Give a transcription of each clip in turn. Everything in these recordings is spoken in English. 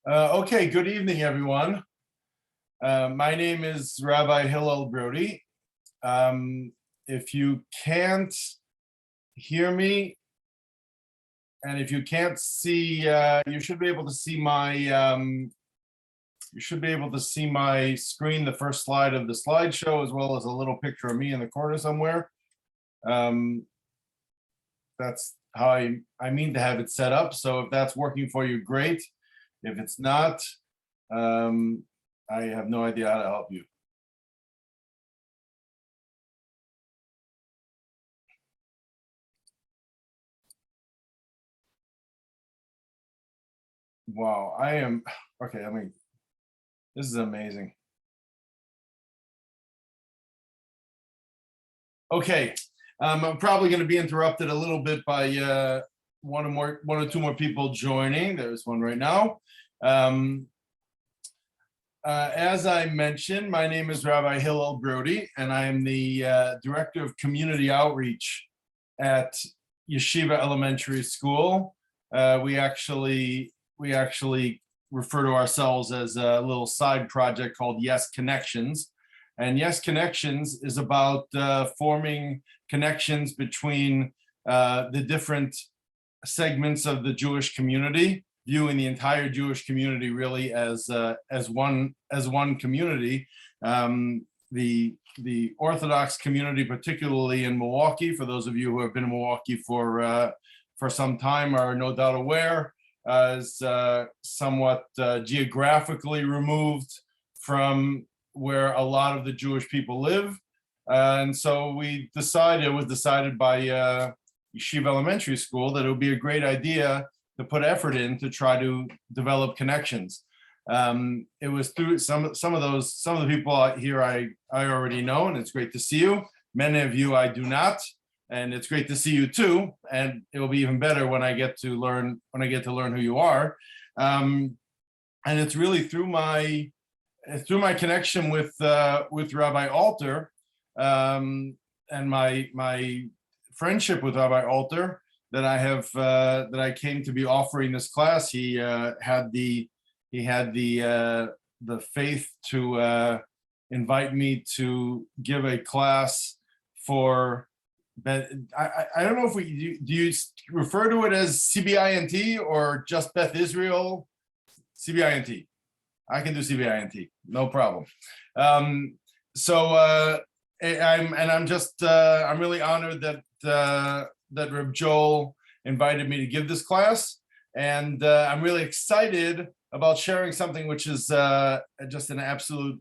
Okay, good evening, everyone. My name is Rabbi Hillel Brody. If you can't hear me, and if you can't see, you should be able to see my screen, the first slide of the slideshow, as well as a little picture of me in the corner somewhere. That's how I mean to have it set up. So if that's working for you, great. If it's not, I have no idea how to help you. Wow, okay, this is amazing. Okay, I'm probably going to be interrupted a little bit by one or two more people joining. There's one right now. As I mentioned, my name is Rabbi Hillel Brody, and I am the Director of Community Outreach at Yeshiva Elementary School. We actually refer to ourselves as a little side project called Yes Connections. And Yes Connections is about forming connections between the different segments of the Jewish community, viewing the entire Jewish community really as one community. The Orthodox community, particularly in Milwaukee, for those of you who have been in Milwaukee for some time, are no doubt aware, is somewhat geographically removed from where a lot of the Jewish people live. And so it was decided by Yeshiva Elementary School that it would be a great idea to put effort in to try to develop connections. It was through some of the people here I already know, and it's great to see you. Many of you I do not, and it's great to see you too. And it will be even better when I get to learn who you are. And it's really through my connection with Rabbi Alter and my friendship with Rabbi Alter that I came to be offering this class. He had the faith to invite me to give a class for. But I don't know if do you refer to it as CBINT or just Beth Israel? CBINT. I can do CBINT, no problem. I'm really honored that Reb Joel invited me to give this class, and I'm really excited about sharing something which is just an absolute.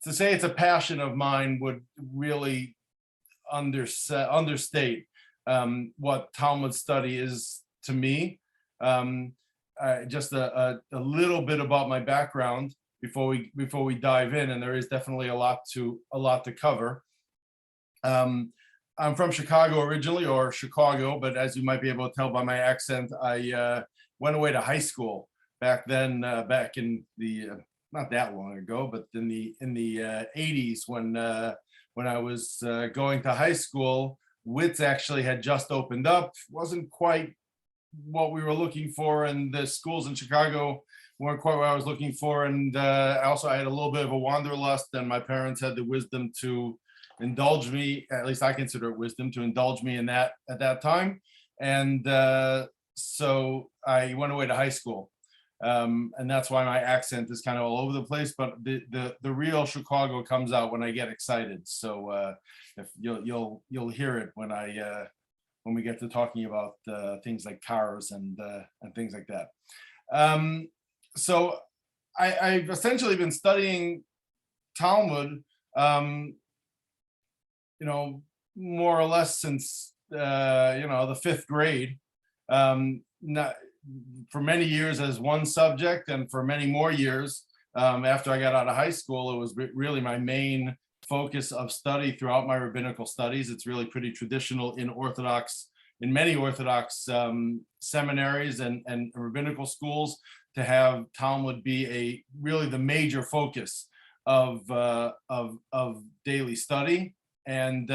To say it's a passion of mine would really understate what Talmud study is to me. Just a little bit about my background before we dive in, and there is definitely a lot to cover. I'm from Chicago originally, or Chicago, but as you might be able to tell by my accent, I went away to high school back then, back in the not that long ago, but in the 80s when I was going to high school. WITS actually had just opened up, wasn't quite what we were looking for, and the schools in Chicago weren't quite what I was looking for. And I had a little bit of a wanderlust, and my parents had the wisdom to indulge me, at least I consider it wisdom, to indulge me in that at that time. And so I went away to high school. And that's why my accent is kind of all over the place, but the real Chicago comes out when I get excited. So if you'll hear it when we get to talking about things like cars and things like that. So I've essentially been studying Talmud, more or less since the fifth grade. For many years as one subject, and for many more years after I got out of high school, it was really my main focus of study throughout my rabbinical studies. It's really pretty traditional in many Orthodox seminaries and rabbinical schools to have Talmud be really the major focus of daily study. And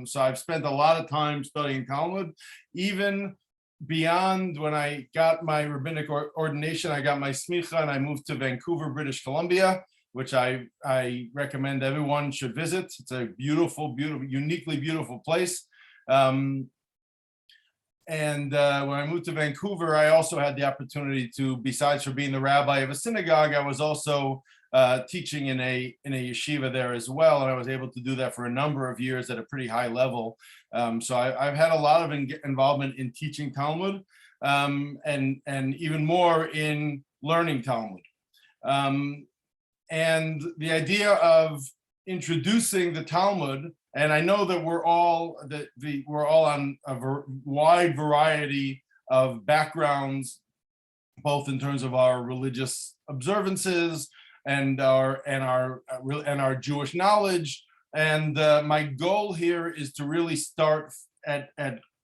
so I've spent a lot of time studying Talmud, even beyond when I got my rabbinic ordination, I got my smicha and I moved to Vancouver, British Columbia, which I recommend everyone should visit. It's a beautiful, uniquely beautiful place. And when I moved to Vancouver, I also had the opportunity to, besides for being the rabbi of a synagogue, I was also teaching in a yeshiva there as well, and I was able to do that for a number of years at a pretty high level. So I've had a lot of involvement in teaching Talmud, and even more in learning Talmud. And the idea of introducing the Talmud, and I know that we're all on a wide variety of backgrounds, both in terms of our religious observances and our Jewish knowledge. And my goal here is to really start at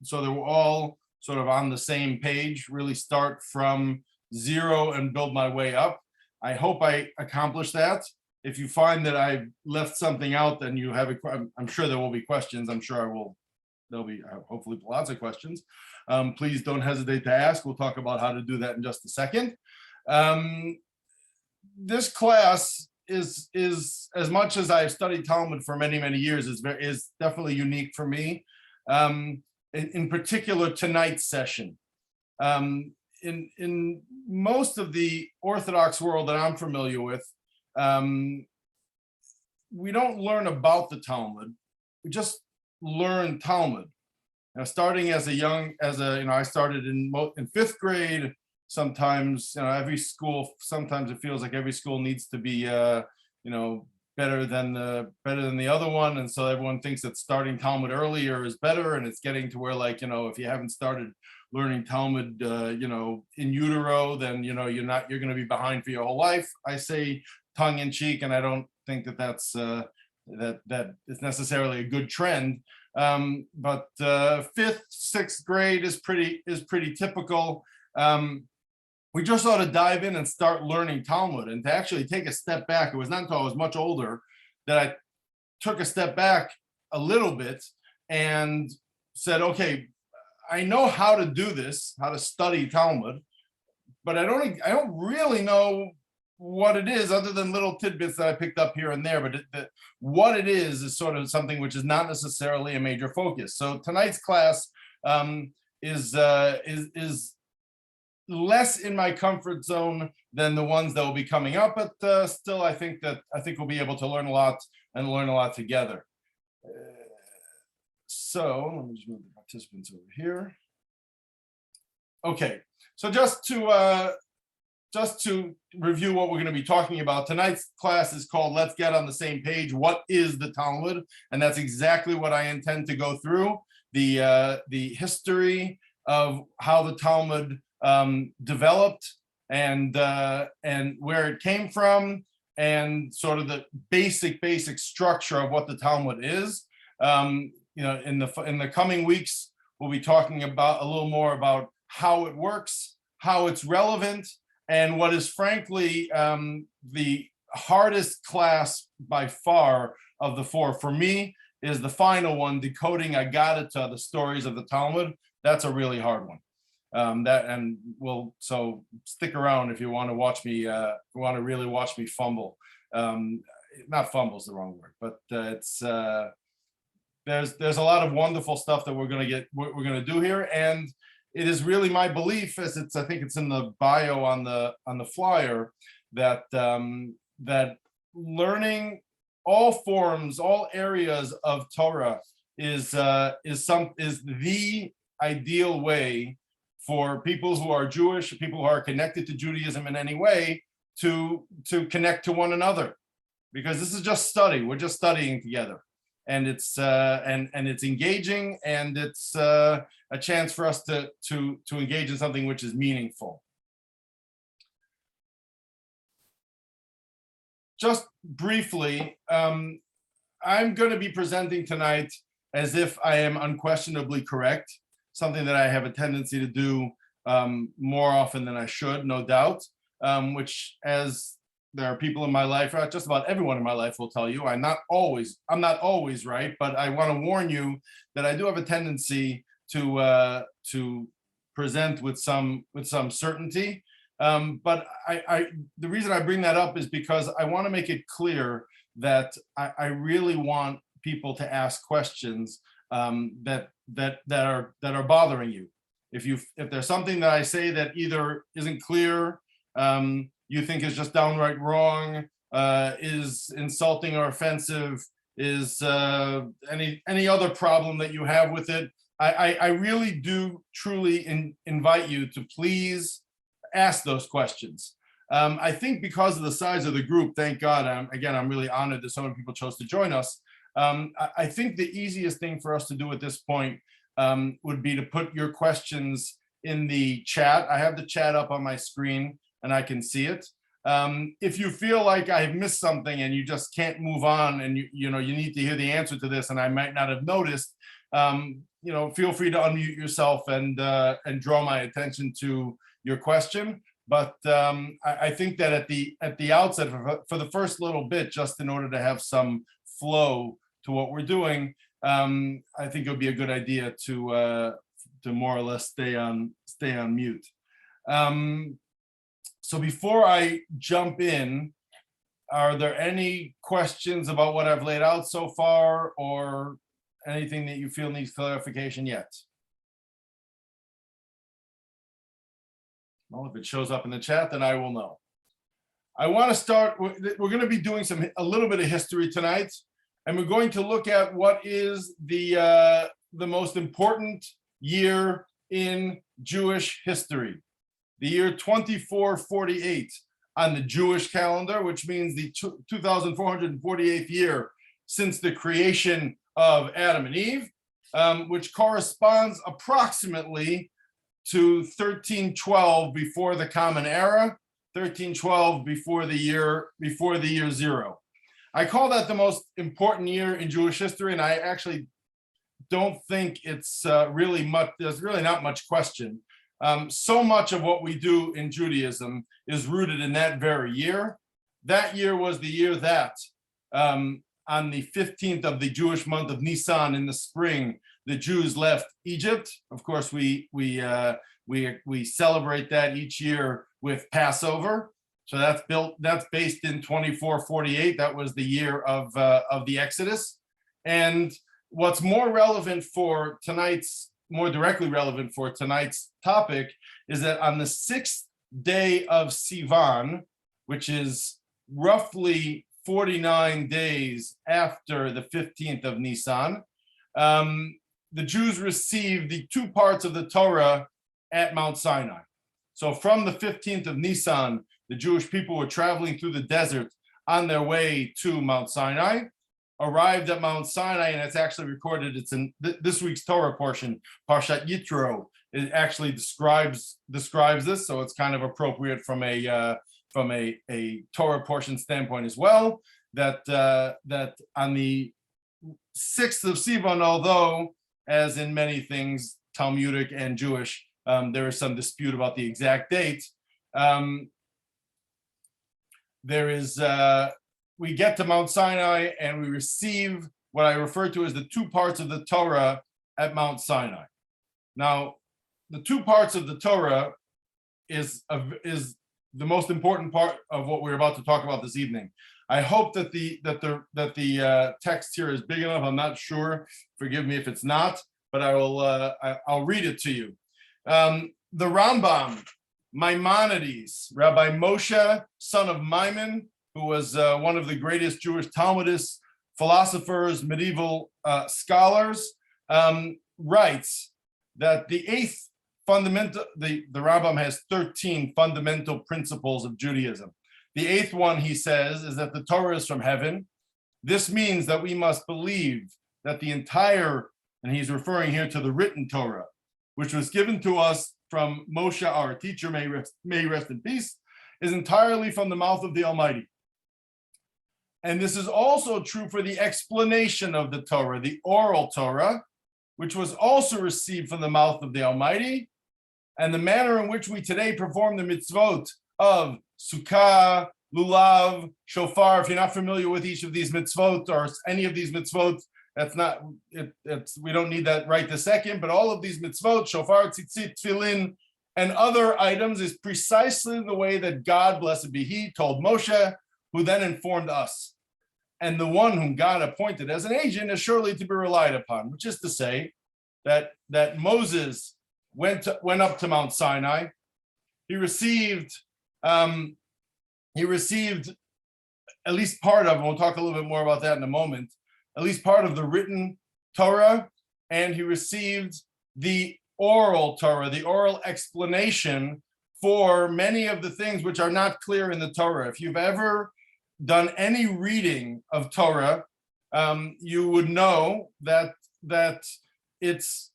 so that we're all sort of on the same page, really start from zero and build my way up. I hope I accomplish that. If you find that I've left something out, then you have I'm sure there will be questions. I'm sure there'll be hopefully lots of questions. Please don't hesitate to ask. We'll talk about how to do that in just a second. This class is as much as I've studied Talmud for many, many years, is definitely unique for me. In particular, tonight's session. In most of the Orthodox world that I'm familiar with, we don't learn about the Talmud. We just learn Talmud. Now, starting I started in fifth grade. Sometimes, every school. Sometimes it feels like every school needs to be, better than the other one, and so everyone thinks that starting Talmud earlier is better. And it's getting to where, if you haven't started learning Talmud, in utero, then you're going to be behind for your whole life. I say tongue in cheek, and I don't think that that's that is necessarily a good trend. But fifth, sixth grade is pretty typical. We just ought to dive in and start learning Talmud, and to actually take a step back. It was not until I was much older that I took a step back a little bit and said, okay, I know how to do this, how to study Talmud, but I don't really know what it is, other than little tidbits that I picked up here and there. But what it is sort of something which is not necessarily a major focus. So tonight's class is less in my comfort zone than the ones that will be coming up, but still, I think we'll be able to learn a lot together. So let me just move the participants over here. Okay, so just to review what we're going to be talking about, tonight's class is called Let's Get on the Same Page. What is the Talmud? And that's exactly what I intend to go through, the history of how the Talmud developed, and where it came from, and sort of the basic structure of what the Talmud is. In the coming weeks, we'll be talking about a little more about how it works, how it's relevant, and what is frankly the hardest class by far of the four for me is the final one, decoding Agadata, the stories of the Talmud. That's a really hard one. So stick around if you want to watch me. Really watch me fumble. Not fumble is the wrong word, but it's there's a lot of wonderful stuff that we're going to do here, and it is really my belief, I think it's in the bio on the flyer, that that learning all forms, all areas of Torah is the ideal way for people who are Jewish, people who are connected to Judaism in any way, to connect to one another, because this is just study. We're just studying together, and it's engaging, and it's a chance for us to engage in something which is meaningful. Just briefly, I'm going to be presenting tonight as if I am unquestionably correct, something that I have a tendency to do more often than I should, no doubt, which, as there are people in my life, just about everyone in my life will tell you, I'm not always right, but I want to warn you that I do have a tendency to present with some certainty. But the reason I bring that up is because I want to make it clear that I really want people to ask questions that are bothering you. If there's something that I say that either isn't clear, you think is just downright wrong, is insulting or offensive, is any other problem that you have with it, I really do truly invite you to please ask those questions. I think because of the size of the group, thank God, I'm really honored that so many people chose to join us. I think the easiest thing for us to do at this point would be to put your questions in the chat. I have the chat up on my screen and I can see it. If you feel like I've missed something and you just can't move on and you need to hear the answer to this and I might not have noticed, feel free to unmute yourself and draw my attention to your question. But I think that at the outset, for the first little bit, just in order to have some flow to what we're doing, I think it would be a good idea to more or less stay on mute. So before I jump in, are there any questions about what I've laid out so far, or anything that you feel needs clarification yet? Well, if it shows up in the chat, then I will know. I want to start. We're going to be doing a little bit of history tonight, and we're going to look at what is the most important year in Jewish history, the year 2448 on the Jewish calendar, which means the 2448th year since the creation of Adam and Eve, which corresponds approximately to 1312 before the Common Era, 1312 before the year zero. I call that the most important year in Jewish history, and I actually don't think it's really much. There's really not much question. So much of what we do in Judaism is rooted in that very year. That year was the year that, on the 15th of the Jewish month of Nisan in the spring, the Jews left Egypt. Of course, we celebrate that each year with Passover. So that's based in 2448. That was the year of the Exodus. And what's more directly relevant for tonight's topic is that on the 6th day of Sivan, which is roughly 49 days after the 15th of Nisan, the Jews received the two parts of the Torah at Mount Sinai. So from the 15th of Nisan, the Jewish people were traveling through the desert on their way to Mount Sinai, arrived at Mount Sinai, and it's actually recorded. It's in this week's Torah portion, Parshat Yitro. It actually describes this, so it's kind of appropriate from a Torah portion standpoint as well. That on the 6th of Sivan, although as in many things Talmudic and Jewish, there is some dispute about the exact date. We get to Mount Sinai and we receive what I refer to as the two parts of the Torah at Mount Sinai. Now, the two parts of the Torah is the most important part of what we're about to talk about this evening. I hope that the text here is big enough. I'm not sure. Forgive me if it's not, but I'll read it to you. The Rambam, Maimonides, Rabbi Moshe, son of Maimon, who was one of the greatest Jewish Talmudists, philosophers, medieval scholars, writes that the Rambam has 13 fundamental principles of Judaism. The eighth one, he says, is that the Torah is from heaven. This means that we must believe that the entire, and he's referring here to the written Torah, which was given to us from Moshe, our teacher, may rest in peace, is entirely from the mouth of the Almighty. And this is also true for the explanation of the Torah, the Oral Torah, which was also received from the mouth of the Almighty, and the manner in which we today perform the mitzvot of Sukkah, Lulav, Shofar. If you're not familiar with each of these mitzvot or any of these mitzvot, That's not it's we don't need that right this second. But all of these mitzvot, shofar, tzitzit, tefillin, and other items is precisely the way that God, blessed be He, told Moshe, who then informed us. And the one whom God appointed as an agent is surely to be relied upon, which is to say that Moses went up to Mount Sinai. He received at least part of, and we'll talk a little bit more about that in a moment, at least part of the written Torah, and he received the oral Torah, the oral explanation for many of the things which are not clear in the Torah. If you've ever done any reading of Torah, you would know that it's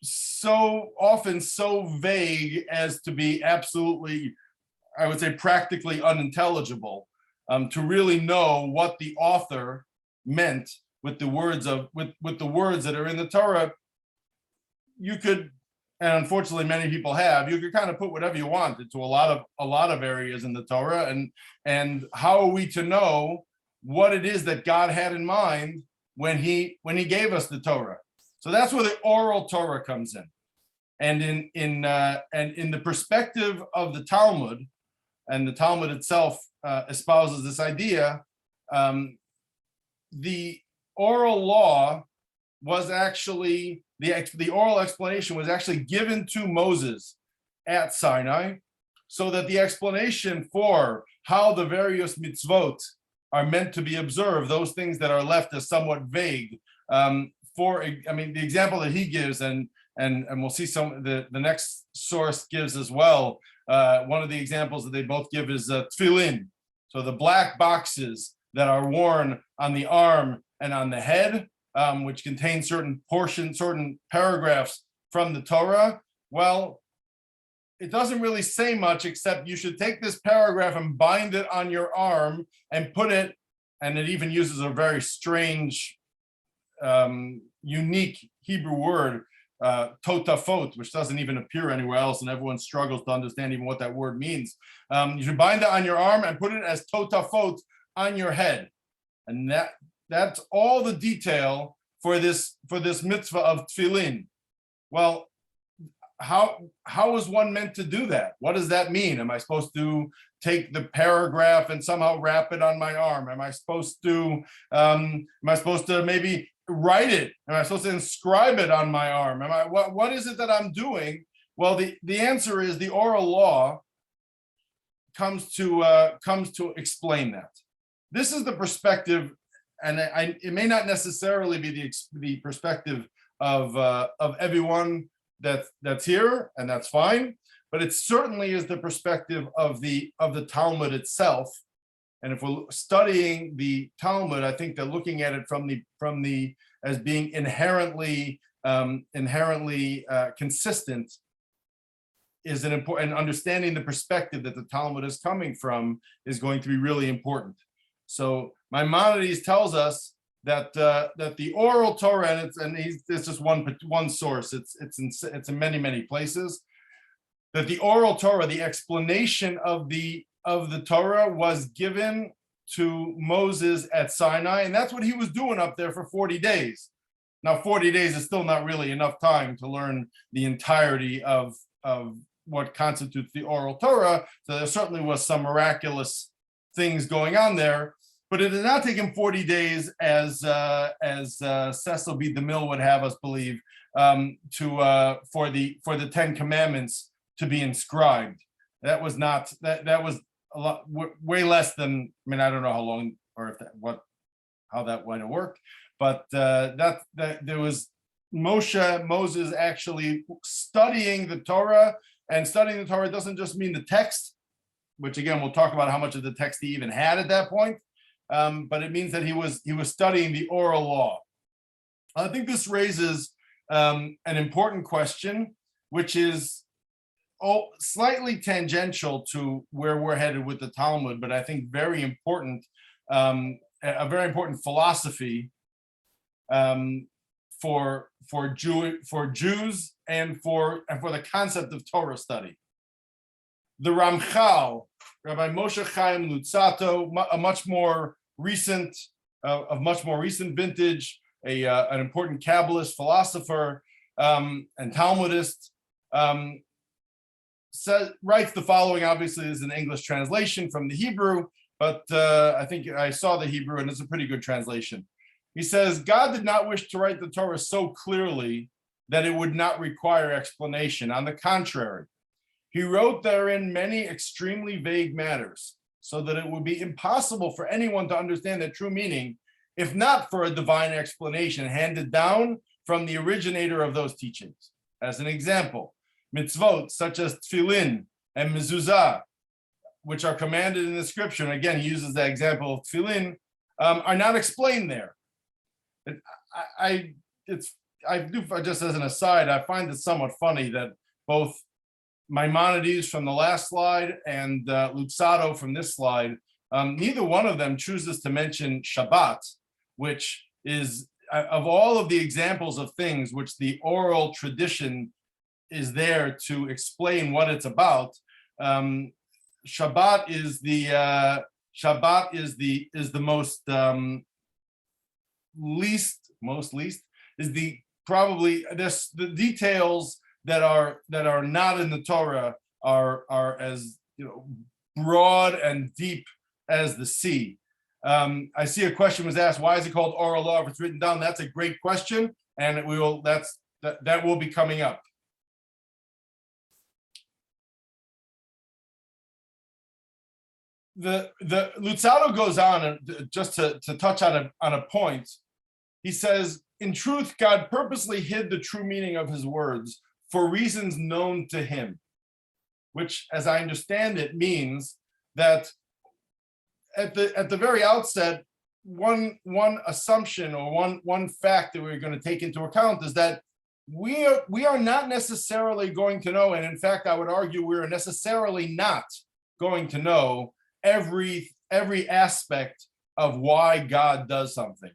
so often so vague as to be absolutely, I would say, practically unintelligible, to really know what the author meant with the words that are in the Torah. You could, and unfortunately many people have, you could kind of put whatever you want into a lot of areas in the Torah, and how are we to know what it is that God had in mind when he gave us the Torah? So that's where the oral Torah comes in. And in the perspective of the Talmud, and the Talmud itself espouses this idea, the oral law was actually, the oral explanation was actually given to Moses at Sinai, so that the explanation for how the various mitzvot are meant to be observed, those things that are left as somewhat vague, the example that he gives, and we'll see the next source gives as well. One of the examples that they both give is tefillin. So the black boxes that are worn on the arm and on the head, which contain certain portions, certain paragraphs from the Torah. Well, it doesn't really say much, except you should take this paragraph and bind it on your arm and put it, and it even uses a very strange, unique Hebrew word, totafot, which doesn't even appear anywhere else, and everyone struggles to understand even what that word means. You should bind it on your arm and put it as totafot on your head, and that's all the detail for this mitzvah of tefillin. Well, how is one meant to do that? What does that mean? Am I supposed to take the paragraph and somehow wrap it on my arm? Am I supposed to maybe write it? Am I supposed to inscribe it on my arm? What is it that I'm doing? Well, the answer is the oral law comes to explain that. This is the perspective, and it may not necessarily be the perspective of everyone that's here, and that's fine, but it certainly is the perspective of the Talmud itself. And if we're studying the Talmud, I think that looking at it from the as being inherently consistent is an important, and understanding the perspective that the Talmud is coming from is going to be really important. So Maimonides tells us that the oral Torah, and it's just one source. It's in many places. That the oral Torah, the explanation of the Torah, was given to Moses at Sinai, and that's what he was doing up there for 40 days. Now, 40 days is still not really enough time to learn the entirety of what constitutes the oral Torah. So there certainly was some miraculous things going on there. But it did not take him 40 days, as Cecil B. DeMille would have us believe, for the 10 Commandments to be inscribed. That was not that was a lot, way less than. I mean, I don't know how long or how that went to work, but that there was Moses actually studying the Torah, and studying the Torah doesn't just mean the text, which again we'll talk about how much of the text he even had at that point. But it means that he was studying the oral law. I think this raises an important question, which is slightly tangential to where we're headed with the Talmud, but I think very important, a very important philosophy for Jews and for the concept of Torah study. The Ramchal, Rabbi Moshe Chaim Luzzatto, a much more recent of much more recent vintage, an important Kabbalist philosopher and Talmudist, writes the following. Obviously, this is an English translation from the Hebrew, but I think I saw the Hebrew, and it's a pretty good translation. He says, God did not wish to write the Torah so clearly that it would not require explanation. On the contrary, he wrote therein many extremely vague matters, so that it would be impossible for anyone to understand the true meaning, if not for a divine explanation handed down from the originator of those teachings. As an example, mitzvot such as tefillin and mezuzah, which are commanded in the scripture, and again, he uses the example of tefillin, are not explained there. Just as an aside, I find it somewhat funny that both Maimonides from the last slide and Luzzatto from this slide, neither one of them chooses to mention Shabbat, which is, of all of the examples of things which the oral tradition is there to explain what it's about, Shabbat is the most least is the probably this the details that are not in the Torah are as broad and deep as the sea. I see a question was asked, why is it called oral law if it's written down? That's a great question, and that will be coming up. The Luzzatto goes on, and just to touch on a point, he says, in truth, God purposely hid the true meaning of his words for reasons known to him, which, as I understand it, means that at the very outset, one assumption or one fact that we're going to take into account is that we are not necessarily going to know, and in fact, I would argue we are necessarily not going to know every aspect of why God does something.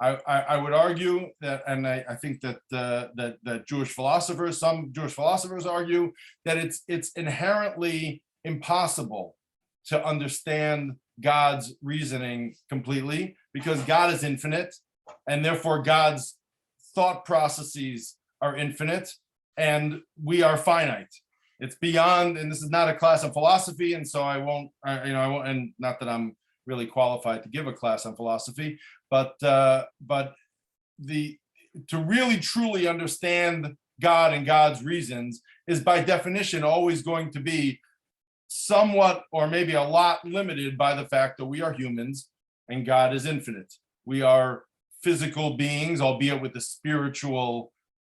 I would argue that, and I think that that some Jewish philosophers argue that it's inherently impossible to understand God's reasoning completely, because God is infinite, and therefore God's thought processes are infinite, and we are finite. It's beyond, and this is not a class on philosophy, and so I won't, and not that I'm really qualified to give a class on philosophy, but to really truly understand God and God's reasons is by definition always going to be somewhat or maybe a lot limited by the fact that we are humans and God is infinite. We are physical beings, albeit with a spiritual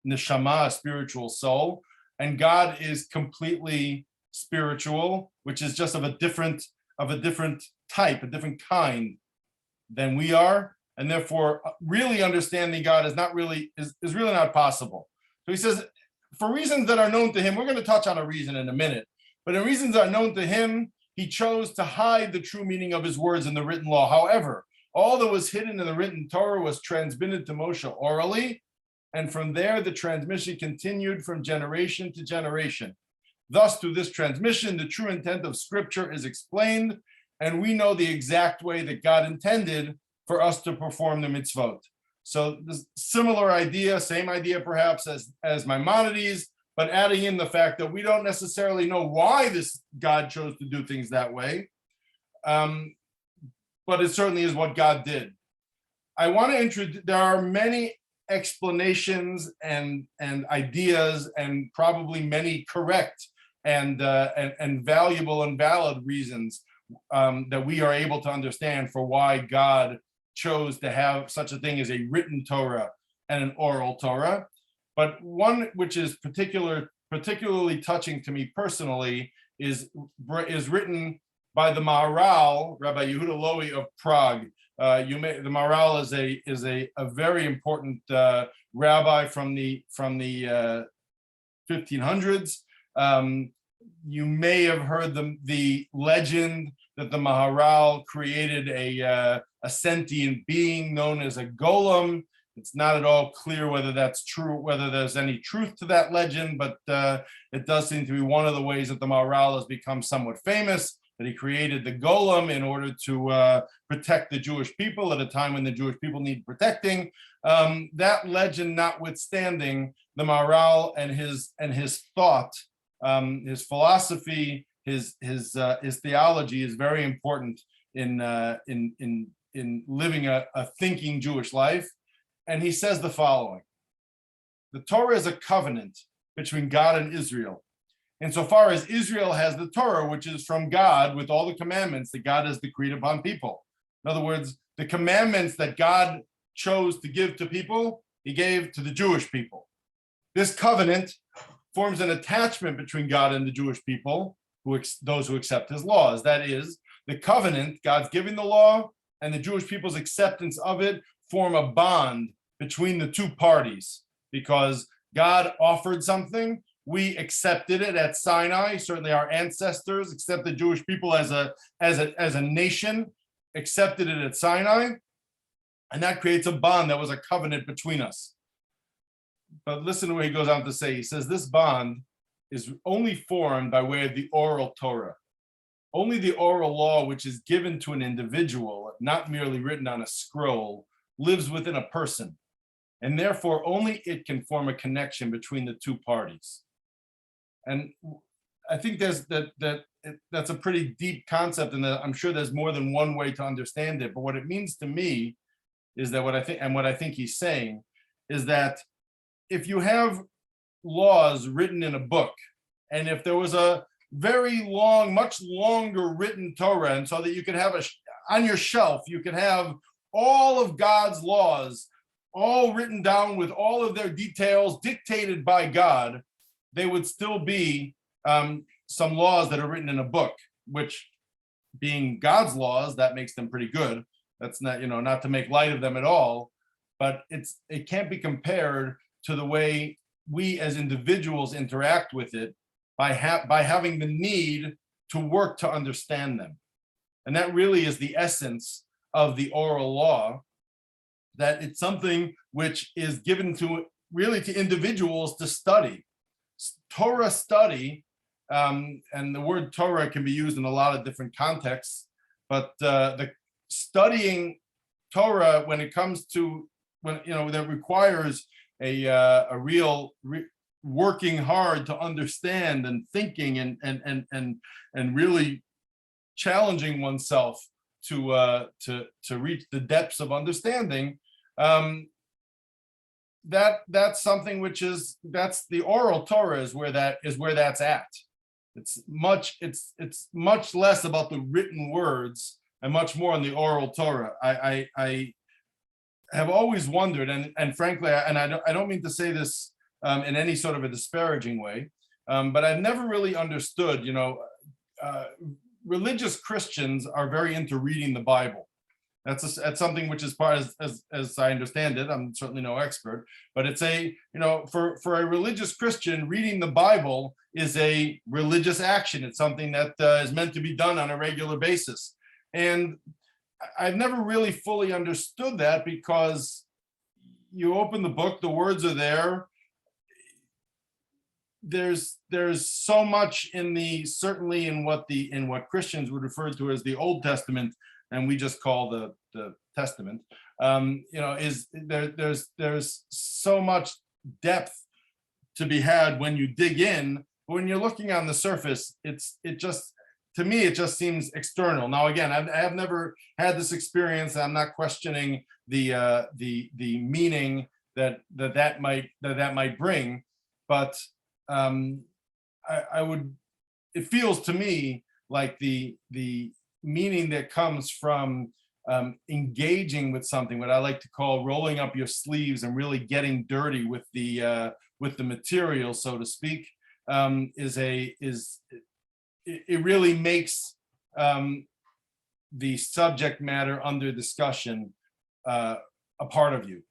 neshama, a spiritual soul, and God is completely spiritual, which is just of a different type, a different kind than we are, and therefore really understanding God is really not possible. So he says, for reasons that are known to him, we're going to touch on a reason in a minute, but in reasons that are known to him, he chose to hide the true meaning of his words in the written law. However, all that was hidden in the written Torah was transmitted to Moshe orally, and from there the transmission continued from generation to generation. Thus, through this transmission, the true intent of Scripture is explained, and we know the exact way that God intended for us to perform the mitzvot. So this similar idea, same idea perhaps as Maimonides, but adding in the fact that we don't necessarily know why this God chose to do things that way, but it certainly is what God did. I want to introduce, there are many explanations and ideas, and probably many correct and valuable and valid reasons that we are able to understand for why God chose to have such a thing as a written Torah and an oral Torah. But one which is particularly touching to me personally is written by the Maharal, Rabbi Yehuda Lowy of Prague. The Maharal is a very important rabbi from the 1500s. You may have heard the legend that the Maharal created a sentient being known as a golem. It's not at all clear whether that's true, whether there's any truth to that legend, but it does seem to be one of the ways that the Maharal has become somewhat famous. that he created the golem in order to protect the Jewish people at a time when the Jewish people need protecting. That legend notwithstanding, the Maharal and his thought, his philosophy, his theology is very important in living a thinking Jewish life. And he says the following: the Torah is a covenant between God and Israel. Insofar as Israel has the Torah, which is from God, with all the commandments that God has decreed upon people. In other words, the commandments that God chose to give to people, he gave to the Jewish people. This covenant forms an attachment between God and the Jewish people, those who accept his laws. That is, the covenant, God's giving the law, and the Jewish people's acceptance of it form a bond between the two parties, because God offered something, we accepted it at Sinai. Certainly our ancestors accepted the Jewish people as a nation, accepted it at Sinai, and that creates a bond that was a covenant between us. But listen to what he goes on to say. He says this bond is only formed by way of the oral Torah. Only the oral law, which is given to an individual, not merely written on a scroll, lives within a person, and therefore only it can form a connection between the two parties. And I think that's a pretty deep concept, and I'm sure there's more than one way to understand it. But what it means to me is that what I think he's saying is that if you have laws written in a book, and if there was a very long, much longer written Torah, and so that you could have on your shelf, you could have all of God's laws, all written down with all of their details dictated by God, they would still be some laws that are written in a book, which, being God's laws, that makes them pretty good. That's not, not to make light of them at all, but it can't be compared to the way we as individuals interact with it by having the need to work to understand them. And that really is the essence of the oral law, that it's something which is given to individuals to study. Torah study, and the word Torah can be used in a lot of different contexts, but the studying Torah, when it comes to that requires a real working hard to understand and thinking and really challenging oneself to reach the depths of understanding. That's something which that's the oral Torah is where that's at. It's much less about the written words and much more on the oral Torah. I have always wondered, and frankly, and I don't mean to say this in any sort of a disparaging way, but I've never really understood. Religious Christians are very into reading the Bible. That's something which is part, as I understand it. I'm certainly no expert, but it's for a religious Christian, reading the Bible is a religious action. It's something that is meant to be done on a regular basis. And I've never really fully understood that, because you open the book, the words are there. There's so much certainly in what Christians would refer to as the Old Testament, and we just call the Testament. There's so much depth to be had when you dig in. But when you're looking on the surface, to me, it just seems external. Now, again, I have never had this experience. I'm not questioning the meaning that might bring, but it feels to me like the meaning that comes from engaging with something, what I like to call rolling up your sleeves and really getting dirty with the material, so to speak, it really makes the subject matter under discussion a part of you.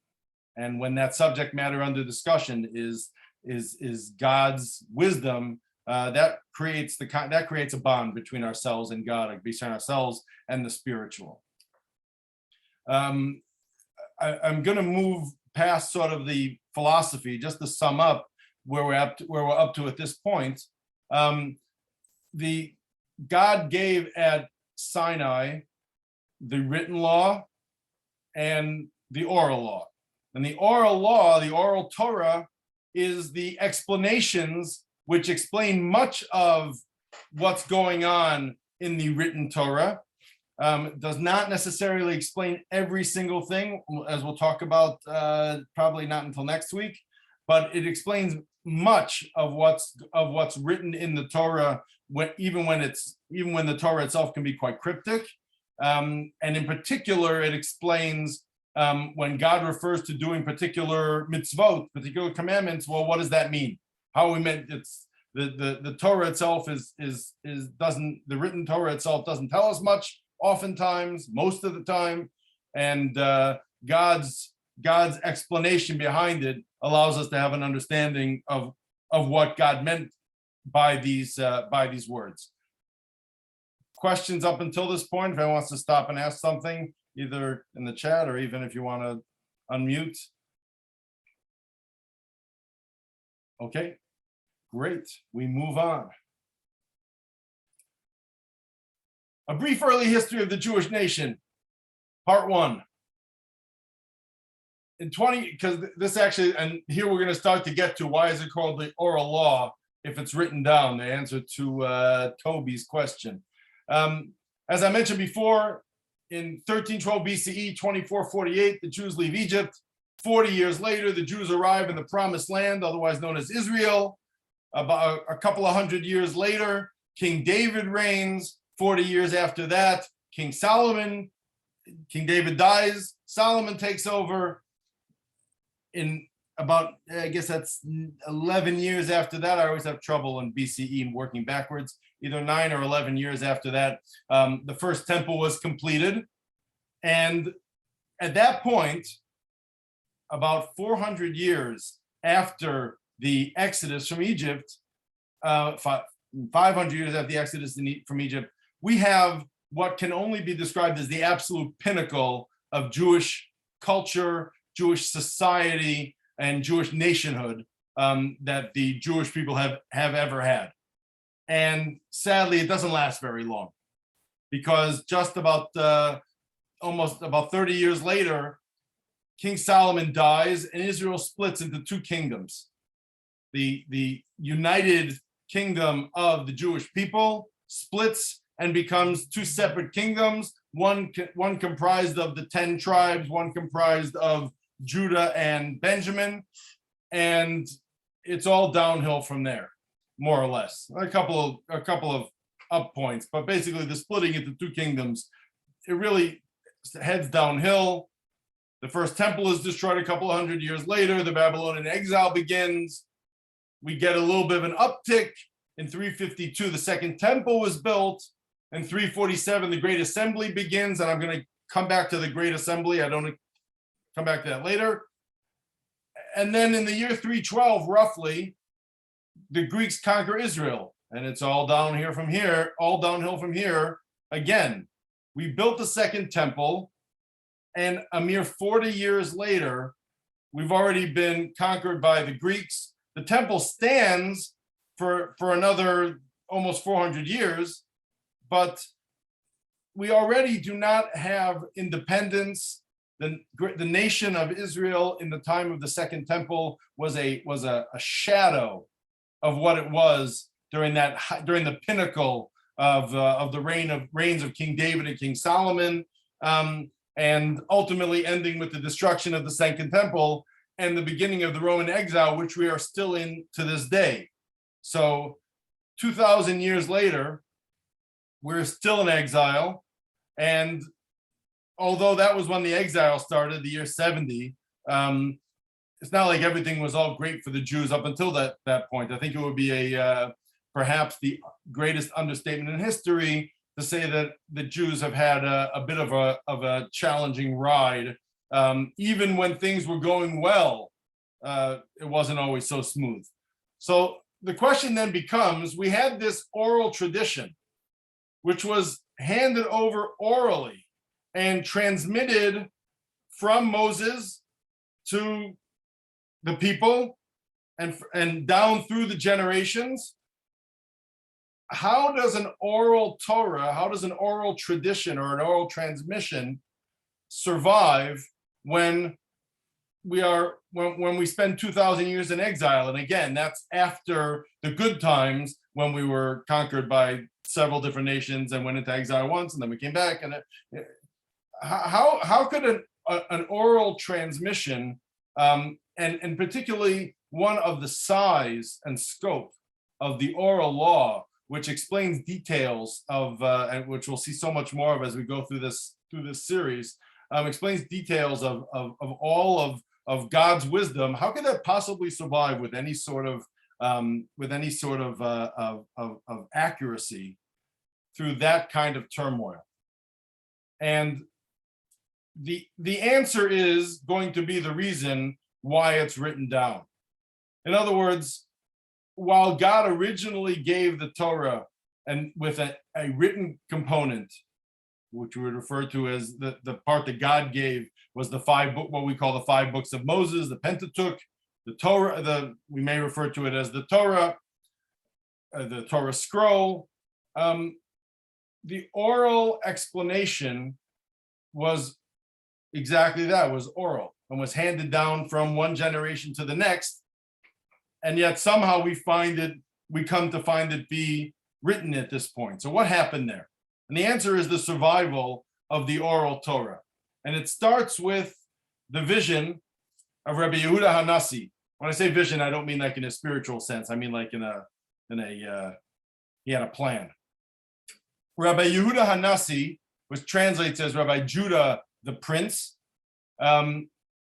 And when that subject matter under discussion is God's wisdom, that creates a bond between ourselves and God, between ourselves and the spiritual. I'm going to move past sort of the philosophy, just to sum up where we're up to at this point. The God gave at Sinai the written law and the oral law. And the oral law, the oral Torah, is the explanations which explain much of what's going on in the written Torah. It does not necessarily explain every single thing, as we'll talk about probably not until next week, but it explains much of what's written in the Torah, even when the Torah itself can be quite cryptic. And in particular, it explains when God refers to doing particular mitzvot, particular commandments. Well, what does that mean? How we meant it's the Torah itself doesn't, the written Torah itself doesn't tell us much. Oftentimes, most of the time, and God's explanation behind it allows us to have an understanding of what God meant by these words. Questions up until this point? If anyone wants to stop and ask something, either in the chat or even if you want to unmute. Okay, great. We move on. A brief early history of the Jewish nation, part 1. Because this actually, and here we're going to start to get to why is it called the oral law if it's written down, the answer to Toby's question. As I mentioned before, in 1312 BCE, 2448, the Jews leave Egypt. 40 years later, the Jews arrive in the Promised Land, otherwise known as Israel. About a couple of hundred years later, King David reigns. 40 years after that, King David dies, Solomon takes over. In about, I guess that's 11 years after that, I always have trouble in BCE working backwards, either 9 or 11 years after that, the first temple was completed. And at that point, about 400 years after the Exodus from Egypt, 500 years after the Exodus from Egypt, we have what can only be described as the absolute pinnacle of Jewish culture, Jewish society, and Jewish nationhood that the Jewish people have ever had. And sadly, it doesn't last very long, because just about almost about 30 years later, King Solomon dies and Israel splits into 2 kingdoms. The united kingdom of the Jewish people splits and becomes 2 separate kingdoms, one comprised of the 10 tribes, one comprised of Judah and Benjamin, and it's all downhill from there, more or less. A couple of up points, but basically the splitting into 2 kingdoms, it really heads downhill. The first temple is destroyed a couple of hundred years later. The Babylonian exile begins. We get a little bit of an uptick. In 352, the second temple was built. In 347, the Great Assembly begins, and I'm going to come back to the Great Assembly. I don't come back to that later. And then in the year 312, roughly, the Greeks conquer Israel, and it's all downhill from here. Again, we built the second temple, and a mere 40 years later, we've already been conquered by the Greeks. The temple stands for another almost 400 years, but we already do not have independence. The nation of Israel in the time of the Second Temple was a shadow of what it was during the pinnacle of the reigns of King David and King Solomon, and ultimately ending with the destruction of the Second Temple and the beginning of the Roman exile, which we are still in to this day. So 2,000 years later, we're still in exile. And although that was when the exile started, the year 70, it's not like everything was all great for the Jews up until that point. I think it would be perhaps the greatest understatement in history to say that the Jews have had a bit of a challenging ride. Even when things were going well, it wasn't always so smooth. So the question then becomes, we had this oral tradition, which was handed over orally and transmitted from Moses to the people and down through the generations. how does an oral Torah, how does an oral tradition or an oral transmission survive when we spend 2,000 years in exile? And again, that's after the good times when we were conquered by several different nations and went into exile once, and then we came back. And how could an oral transmission, and particularly one of the size and scope of the oral law, which explains details of, and which we'll see so much more of as we go through this series, explains details of all of God's wisdom. How could that possibly survive with any sort of accuracy through that kind of turmoil? And the answer is going to be the reason why it's written down. In other words, while God originally gave the Torah and with a written component, which we would refer to as the part that God gave was the what we call the 5 books of Moses, the Pentateuch, the Torah, we may refer to it as the Torah scroll. The oral explanation was exactly that, was oral and was handed down from one generation to the next. And yet somehow we come to find it be written at this point. So what happened there? And the answer is the survival of the oral Torah. And it starts with the vision of Rabbi Yehuda Hanassi. When I say vision, I don't mean like in a spiritual sense. I mean like he had a plan. Rabbi Yehuda Hanassi, which translates as Rabbi Judah the Prince,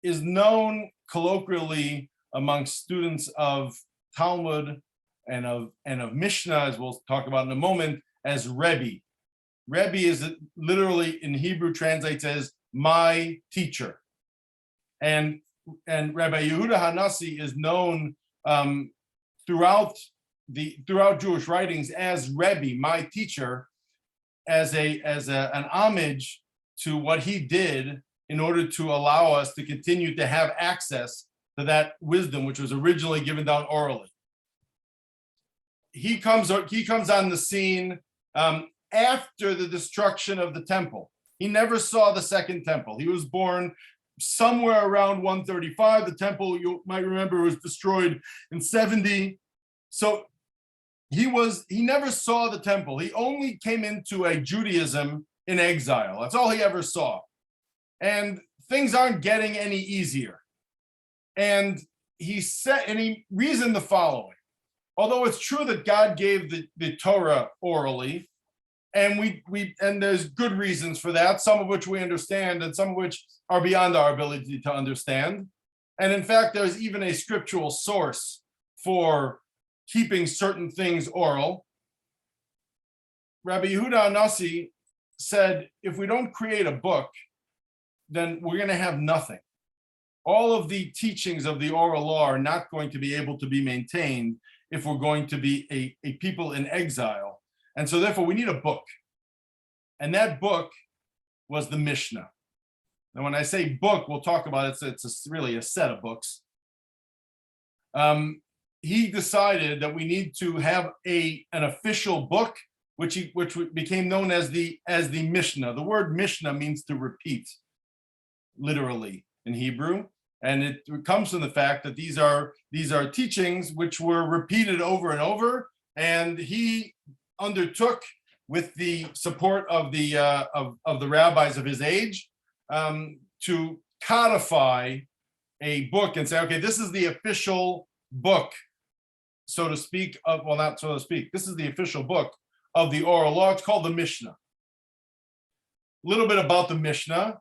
is known colloquially among students of Talmud and of Mishnah, as we'll talk about in a moment, as Rebbe. Rebbe is literally in Hebrew translates as my teacher. And Rabbi Yehuda Hanassi is known throughout Jewish writings as Rebbe, my teacher, as an homage to what he did in order to allow us to continue to have access to that wisdom which was originally given down orally. He comes on the scene after the destruction of the temple. He never saw the second temple. He was born somewhere around 135. The temple, you might remember, was destroyed in 70. So he never saw the temple. He only came into a Judaism in exile. That's all he ever saw. And things aren't getting any easier. And he reasoned the following. Although it's true that God gave the Torah orally, and and there's good reasons for that, some of which we understand and some of which are beyond our ability to understand. And in fact, there's even a scriptural source for keeping certain things oral. Rabbi Yehuda Hanassi said, if we don't create a book, then we're going to have nothing. All of the teachings of the oral law are not going to be able to be maintained if we're going to be a people in exile. And so therefore we need a book. And that book was the Mishnah. Now, when I say book, we'll talk about it. It's really a set of books. He decided that we need to have an official book, which became known as the Mishnah. The word Mishnah means to repeat, literally in Hebrew. And it comes from the fact that these are teachings which were repeated over and over. And he undertook, with the support of the rabbis of his age, to codify a book and say, okay, this is the official book, so to speak, not so to speak. This is the official book of the oral law. It's called the Mishnah. A little bit about the Mishnah.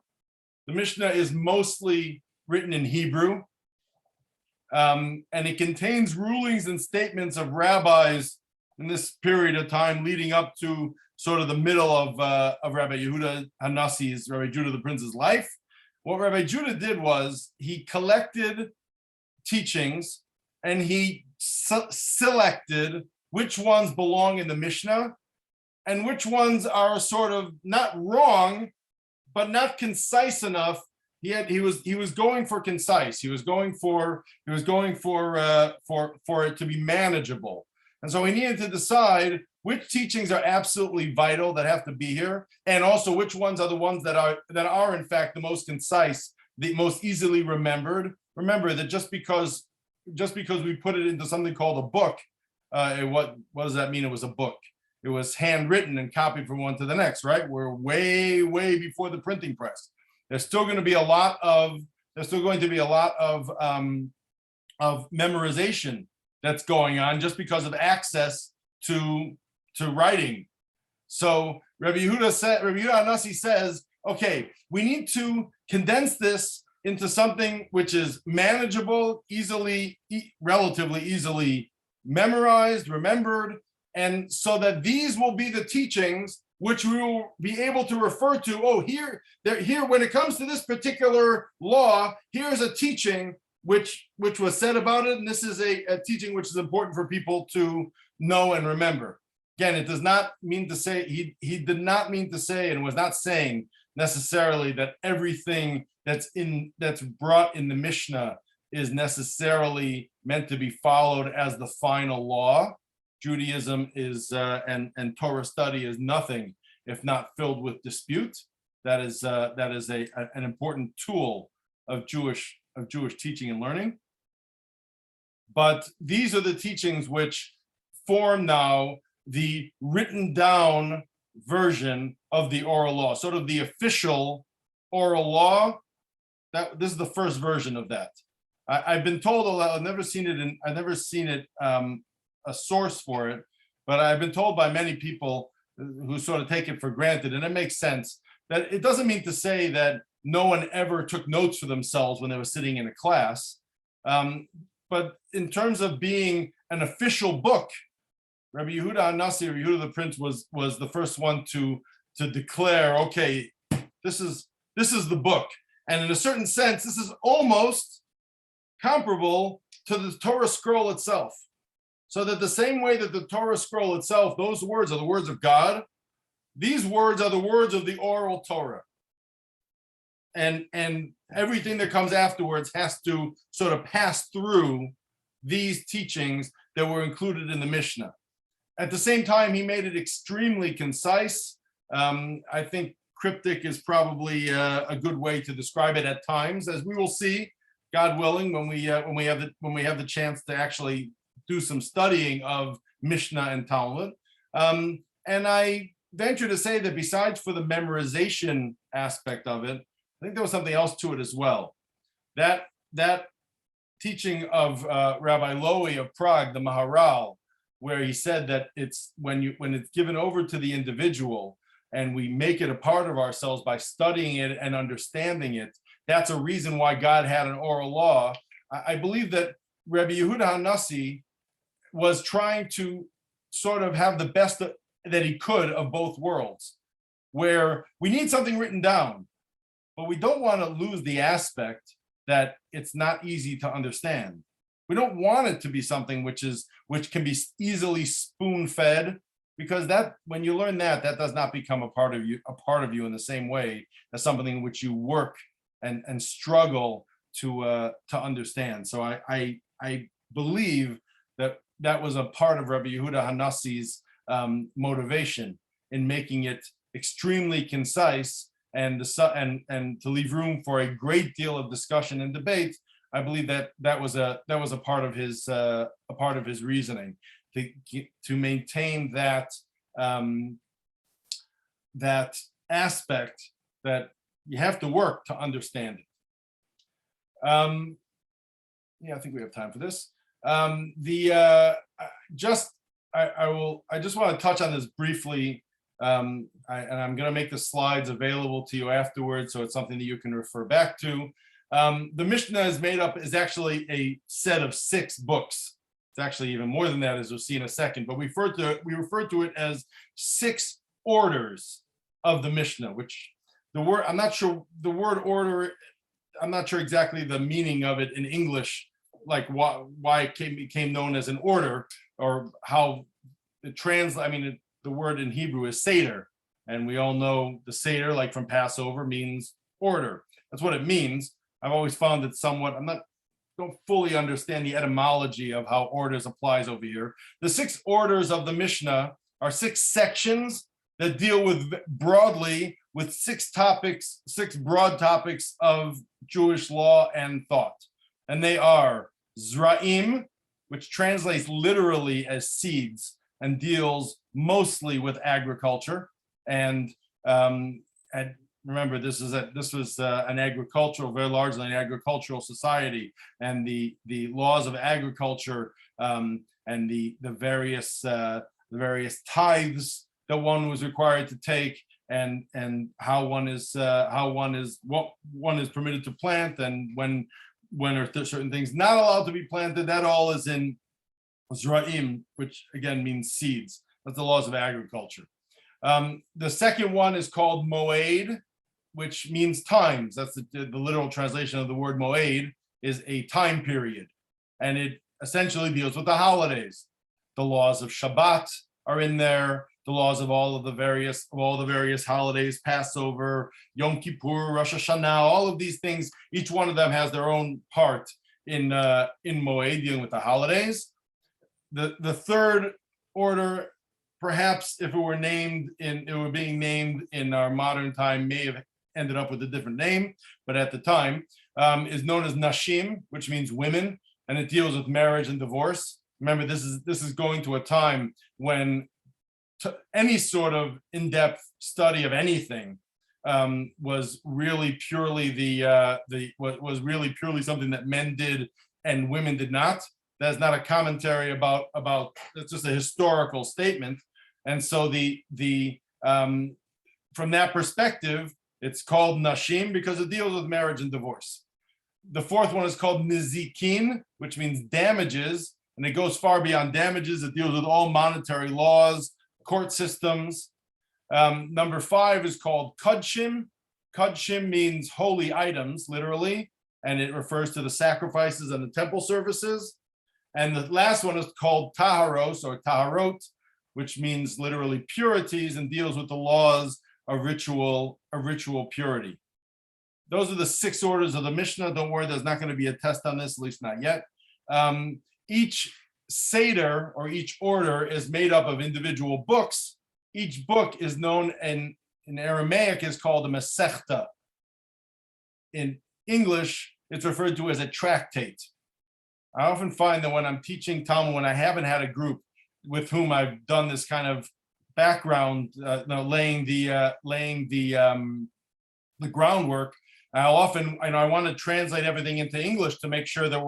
The Mishnah is mostly written in Hebrew, and it contains rulings and statements of rabbis in this period of time leading up to sort of the middle of Rabbi Yehuda Hanassi's, Rabbi Judah the Prince's life. What Rabbi Judah did was he collected teachings and he selected which ones belong in the Mishnah and which ones are sort of not wrong, but not concise enough. He was going for concise. He was going for it to be manageable. And so he needed to decide which teachings are absolutely vital that have to be here, and also which ones are the ones that are in fact the most concise, the most easily remembered. Remember that just because we put it into something called a book, what does that mean? It was a book. It was handwritten and copied from one to the next, right? We're way before the printing press. There's still going to be a lot of memorization that's going on just because of access to writing. So Rabbi Yehuda Hanassi says, okay, we need to condense this into something which is manageable, relatively easily memorized, remembered, and so that these will be the teachings which we will be able to refer to. Oh, here, when it comes to this particular law, here's a teaching which was said about it, and this is a teaching which is important for people to know and remember. Again, it does not mean to say, he did not mean to say, and was not saying necessarily that everything that's brought in the Mishnah is necessarily meant to be followed as the final law. Judaism is and Torah study is nothing if not filled with dispute. That is an important tool of Jewish teaching and learning. But these are the teachings which form now the written down version of the oral law, sort of the official oral law. This is the first version of that. I've been told, I've never seen it a source for it, but I've been told by many people who sort of take it for granted, and it makes sense, that it doesn't mean to say that no one ever took notes for themselves when they were sitting in a class. But in terms of being an official book, Rabbi Yehuda Hanassi, Rabbi Yehuda the Prince, was the first one to declare, okay, this is the book. And in a certain sense, this is almost comparable to the Torah scroll itself. So that the same way that the Torah scroll itself, those words are the words of God, these words are the words of the Oral Torah. And everything that comes afterwards has to sort of pass through these teachings that were included in the Mishnah. At the same time, he made it extremely concise. I think cryptic is probably a good way to describe it at times, as we will see, God willing, when we have the chance to actually do some studying of Mishnah and Talmud. And I venture to say that besides for the memorization aspect of it, I think there was something else to it as well. That teaching of Rabbi Lowy of Prague, the Maharal, where he said that it's when it's given over to the individual and we make it a part of ourselves by studying it and understanding it, that's a reason why God had an oral law. I believe that Rabbi Yehuda Hanassi was trying to sort of have the best that he could of both worlds, where we need something written down, but we don't want to lose the aspect that it's not easy to understand. We don't want it to be something which can be easily spoon-fed, because that, when you learn that does not become a part of you in the same way as something which you work and struggle to understand. So I believe that was a part of Rabbi Yehuda Hanassi's motivation in making it extremely concise and to leave room for a great deal of discussion and debate. I believe that was a part of his reasoning to maintain that aspect that you have to work to understand it. I think we have time for this. I just want to touch on this briefly, and I'm going to make the slides available to you afterwards, so it's something that you can refer back to. The Mishnah is actually a set of 6 books. It's actually even more than that, as we'll see in a second. But we refer to it as 6 orders of the Mishnah. Which I'm not sure the word order. I'm not sure exactly the meaning of it in English, like why it became known as an order, or how it translates. I mean, the word in Hebrew is Seder, and we all know the Seder, like from Passover, means order. That's what it means. I've always found it somewhat, don't fully understand the etymology of how orders applies over here. The 6 orders of the Mishnah are 6 sections that deal with broadly with 6 topics, 6 broad topics of Jewish law and thought. And they are Zra'im, which translates literally as seeds and deals mostly with agriculture. And remember, this was an agricultural, very largely an agricultural society, and the laws of agriculture and the various tithes that one was required to take, and what one is permitted to plant, and when are certain things not allowed to be planted. That all is in Zra'im, which again means seeds. That's the laws of agriculture. The second one is called Moed, which means times. That's the literal translation of the word Moed, is a time period. And it essentially deals with the holidays. The laws of Shabbat are in there, the laws of all the various holidays, Passover, Yom Kippur, Rosh Hashanah, all of these things. Each one of them has their own part in Moed, dealing with the holidays. The third order, perhaps if it were being named in our modern time, may have ended up with a different name, but at the time is known as Nashim, which means women, and it deals with marriage and divorce. Remember, this is going to a time when any sort of in-depth study of anything was really purely something that men did and women did not. That's not a commentary about it's just a historical statement. And so from that perspective, it's called Nashim because it deals with marriage and divorce. The fourth one is called Nizikin, which means damages, and it goes far beyond damages. It deals with all monetary laws, court systems. Number 5 is called Kodshim. Kodshim means holy items, literally, and it refers to the sacrifices and the temple services. And the last one is called Taharos or Taharot, which means literally purities, and deals with the laws of ritual purity. Those are the 6 orders of the Mishnah. Don't worry, there's not going to be a test on this, at least not yet. Each Seder or each order is made up of individual books. Each book is known in Aramaic is called a Masechta. In English, it's referred to as a tractate. I often find that when I'm teaching Talmud, when I haven't had a group with whom I've done this kind of background, laying the groundwork, I'll often, I want to translate everything into English to make sure that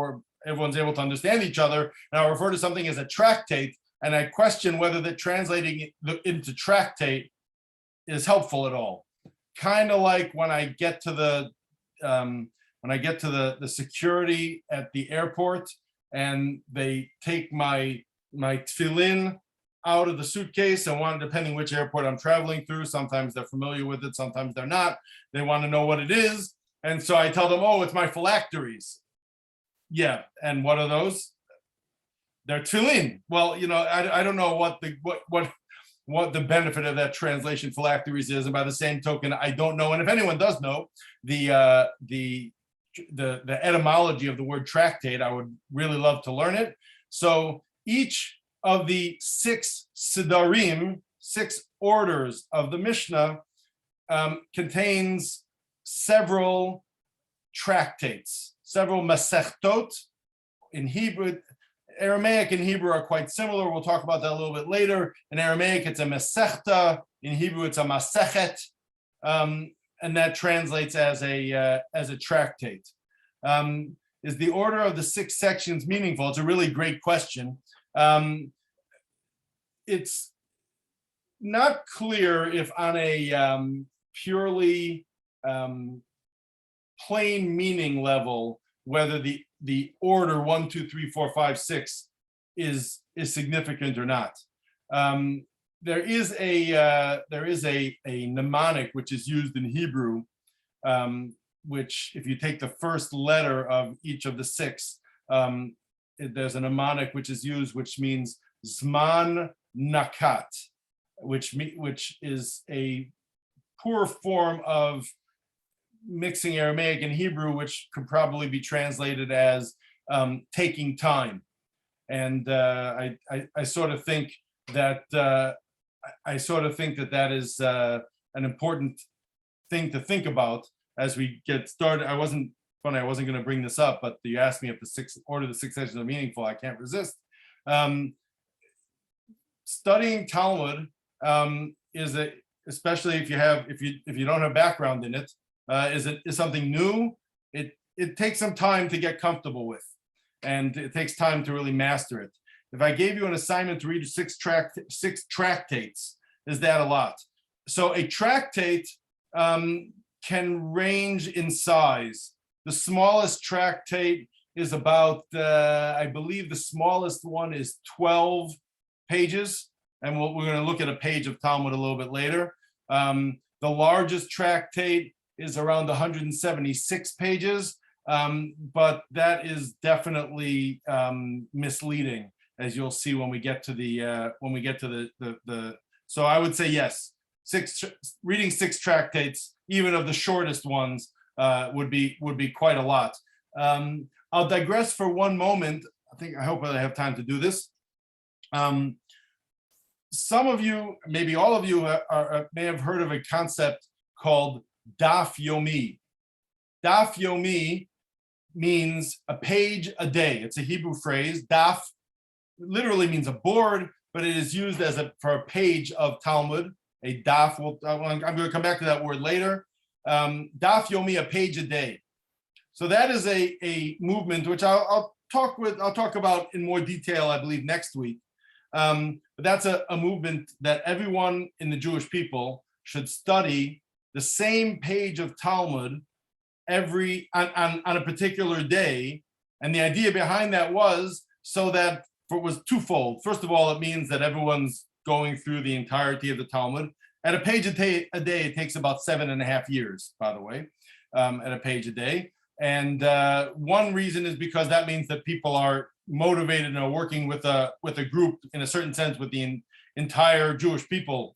everyone's able to understand each other. And I'll refer to something as a tractate, and I question whether that translating it into tractate is helpful at all. Kind of like when I get to the security at the airport, and they take my tefillin out of the suitcase, and depending which airport I'm traveling through, sometimes they're familiar with it, sometimes they're not. They want to know what it is, and so I tell them, "Oh, it's my phylacteries." Yeah, and what are those? They're tefillin. Well, I don't know what the benefit of that translation phylacteries is, and by the same token, I don't know. And if anyone does know the etymology of the word tractate, I would really love to learn it. So each of the 6 Sidarim, 6 orders of the Mishnah, contains several tractates, several Masechtot. In Hebrew, Aramaic and Hebrew are quite similar. We'll talk about that a little bit later. In Aramaic, it's a Masechta. In Hebrew, it's a Masechet. And that translates as a tractate. Is the order of the 6 sections meaningful? It's a really great question. It's not clear if on a purely plain meaning level whether the order 1, 2, 3, 4, 5, 6 is significant or not. There is a mnemonic which is used in Hebrew, which, if you take the first letter of each of the 6, there's a mnemonic which is used, which means Zman Nakat, which is a poor form of mixing Aramaic and Hebrew, which could probably be translated as taking time. And I sort of think that I sort of think that that is an important thing to think about as we get started. I wasn't going to bring this up, but you asked me if the six sessions are meaningful. I can't resist. Studying Talmud is especially if you don't have background in it, is something new. It takes some time to get comfortable with, and it takes time to really master it. If I gave you an assignment to read six tractates, is that a lot? So a tractate can range in size. The smallest tractate is about, I believe the smallest one is 12 pages. And we're going to look at a page of Talmud a little bit later. The largest tractate is around 176 pages, but that is definitely misleading, as you'll see when we get to the so I would say yes, reading six tractates, even of the shortest ones, would be quite a lot. I'll digress for one moment. I hope I have time to do this. Some of you, maybe all of you, may have heard of a concept called daf yomi. Daf yomi means a page a day. It's a Hebrew phrase. Daf literally means a board, but it is used for a page of Talmud. A daf. I'm going to come back to that word later. Daf yomi, a page a day. So that is a movement which I'll talk about in more detail, I believe, next week. But that's a movement that everyone in the Jewish people should study the same page of Talmud on a particular day. And the idea behind that was so that it was twofold. First of all, it means that everyone's going through the entirety of the Talmud. At a page a day, it takes about 7.5 years, by the way, at a page a day. And one reason is because that means that people are motivated and are working with a group, in a certain sense, with the entire Jewish people,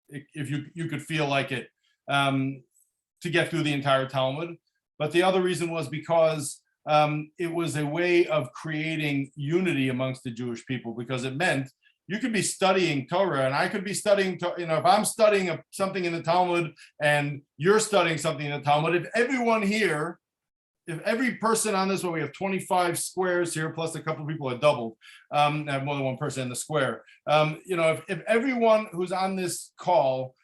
if you could feel like it, to get through the entire Talmud. But the other reason was because it was a way of creating unity amongst the Jewish people, because it meant you could be studying Torah and I could be studying, if I'm studying something in the Talmud and you're studying something in the Talmud, if every person on this one, we have 25 squares here, plus a couple of people are doubled, I have more than one person in the square. If everyone who's on this call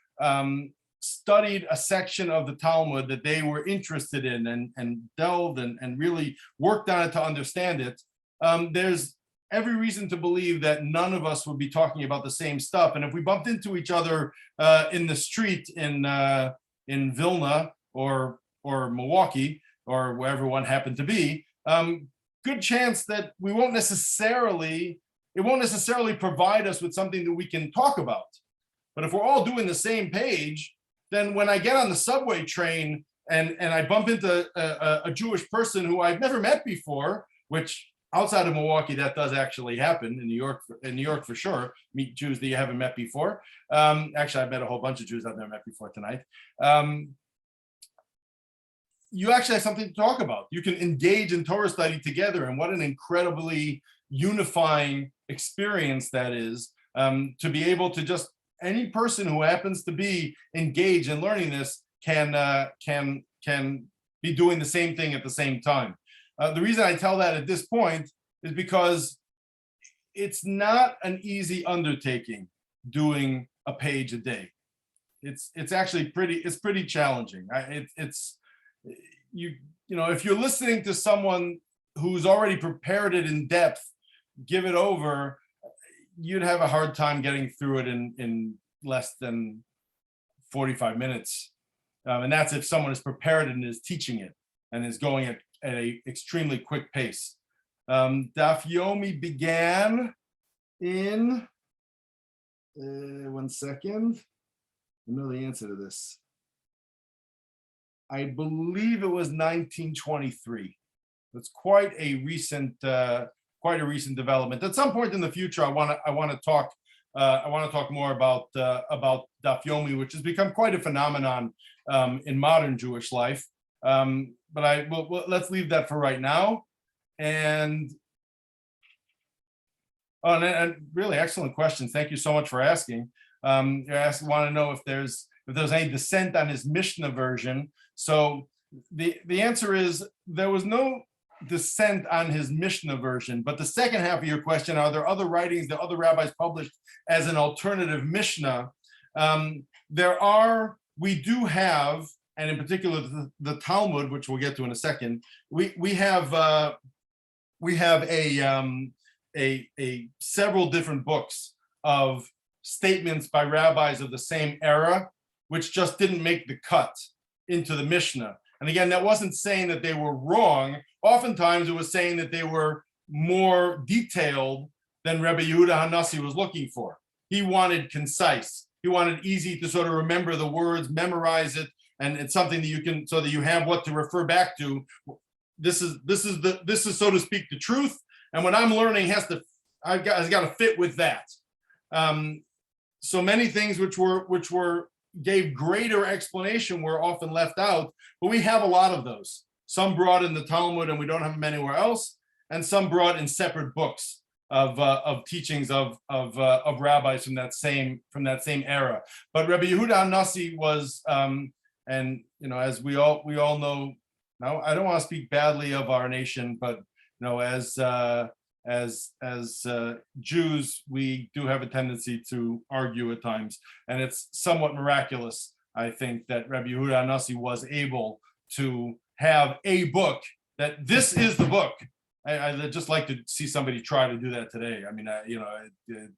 studied a section of the Talmud that they were interested in and delved and really worked on it to understand it, there's every reason to believe that none of us would be talking about the same stuff. And if we bumped into each other in the street in Vilna or Milwaukee, or wherever one happened to be, good chance that it won't necessarily provide us with something that we can talk about. But if we're all doing the same page, then when I get on the subway train and I bump into a Jewish person who I've never met before, which outside of Milwaukee, that does actually happen. In New York for sure, meet Jews that you haven't met before. Actually, I've met a whole bunch of Jews I've never met before tonight. You actually have something to talk about. You can engage in Torah study together, and what an incredibly unifying experience that is, to be able to just, any person who happens to be engaged in learning this can be doing the same thing at the same time. The reason I tell that at this point is because it's not an easy undertaking doing a page a day. It's actually pretty challenging. If you're listening to someone who's already prepared it in depth, give it over, you'd have a hard time getting through it in less than 45 minutes. And that's if someone is prepared and is teaching it and is going at an extremely quick pace. Daf Yomi began in, one second, I know the answer to this. I believe it was 1923. It's quite a recent development. At some point in the future, I want to talk more about Daf Yomi, which has become quite a phenomenon in modern Jewish life. But let's leave that for right now. And really excellent questions. Thank you so much for asking. Want to know if there's any dissent on his Mishnah version. So the answer is there was no dissent on his Mishnah version. But the second half of your question, are there other writings that other rabbis published as an alternative Mishnah? We do have, and in particular the Talmud, which we'll get to in a second. We have several different books of statements by rabbis of the same era, which just didn't make the cut into the Mishnah. And again, that wasn't saying that they were wrong. Oftentimes it was saying that they were more detailed than Rabbi Yehuda HaNasi was looking for. He wanted concise. He wanted easy to sort of remember the words, memorize it, and it's something that you can, so that you have what to refer back to. This is so to speak the truth, and what I'm learning has got to fit with that. So many things which gave greater explanation were often left out, but we have a lot of those. Some brought in the Talmud, and we don't have them anywhere else, and some brought in separate books of teachings of rabbis from that same era. But Rabbi Yehuda HaNasi was, and as we all know. Now, I don't want to speak badly of our nation, but as Jews, we do have a tendency to argue at times, and it's somewhat miraculous, I think, that Rabbi Yehuda HaNasi was able to have a book that this is the book. I'd just like to see somebody try to do that today. I mean, and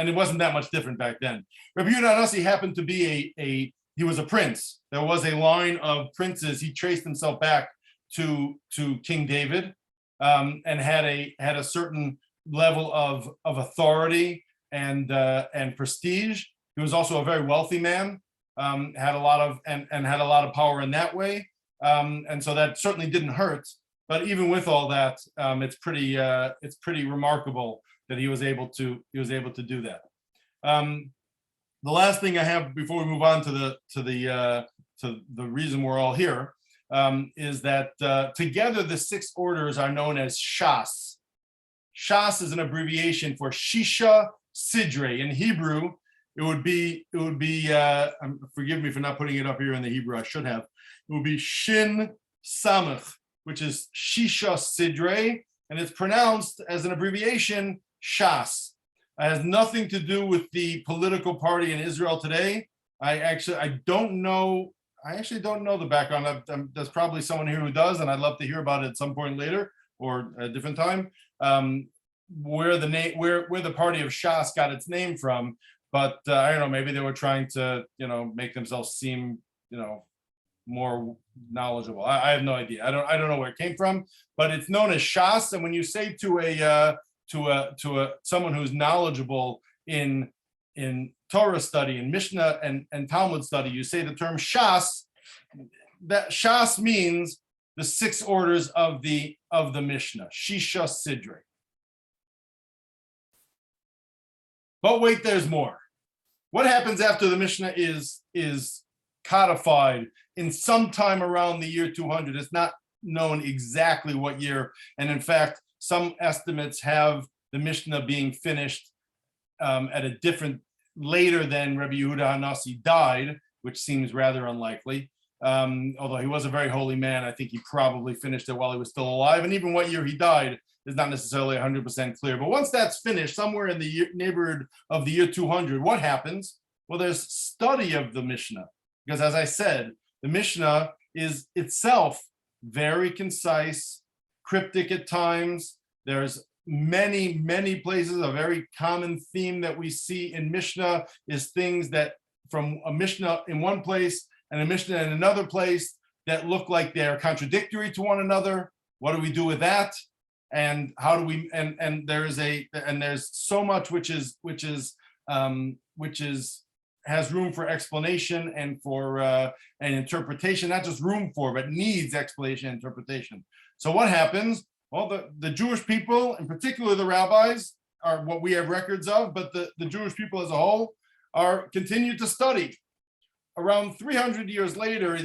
it wasn't that much different back then. Rabbi Yehuda HaNasi happened to be he was a prince. There was a line of princes. He traced himself back to King David, and had a certain level of authority and prestige. He was also a very wealthy man, had a lot of power in that way, and so that certainly didn't hurt. But even with all that, it's pretty remarkable that he was able to do that. The last thing I have before we move on to the reason we're all here, is that together the 6 orders are known as Shas. Shas is an abbreviation for Shisha Sidre. In Hebrew, it would be forgive me for not putting it up here in the Hebrew, I should have. It would be Shin Samach, which is Shisha Sidre, and it's pronounced as an abbreviation Shas. It has nothing to do with the political party in Israel today. I actually don't know the background. There's probably someone here who does, and I'd love to hear about it at some point later or a different time. Where the party of Shas got its name from, but I don't know. Maybe they were trying to make themselves seem more knowledgeable. I have no idea. I don't know where it came from, but it's known as Shas. And when you say to someone who's knowledgeable in Torah study and Mishnah and Talmud study, you say the term Shas. That Shas means the 6 orders of the Mishnah, Shisha Sidre. But wait, there's more. What happens after the Mishnah is codified in some time around the year 200? It's not known exactly what year, and in fact, some estimates have the Mishnah being finished at a different later than Rabbi Yehuda HaNasi died, which seems rather unlikely. Although he was a very holy man, I think he probably finished it while he was still alive. And even what year he died is not necessarily 100% clear. But once that's finished, somewhere in the neighborhood of the year 200, what happens? Well, there's study of the Mishnah. Because as I said, the Mishnah is itself very concise, cryptic at times. There's many places. A very common theme that we see in Mishnah is things that from a Mishnah in one place and a Mishnah in another place that look like they're contradictory to one another. What do we do with that? And how do we? And there's so much which has room for explanation and for an interpretation. Not just room for, but needs explanation and interpretation. So what happens? Well, the Jewish people, in particular the rabbis, are what we have records of, but the Jewish people as a whole continue to study. Around 300 years later,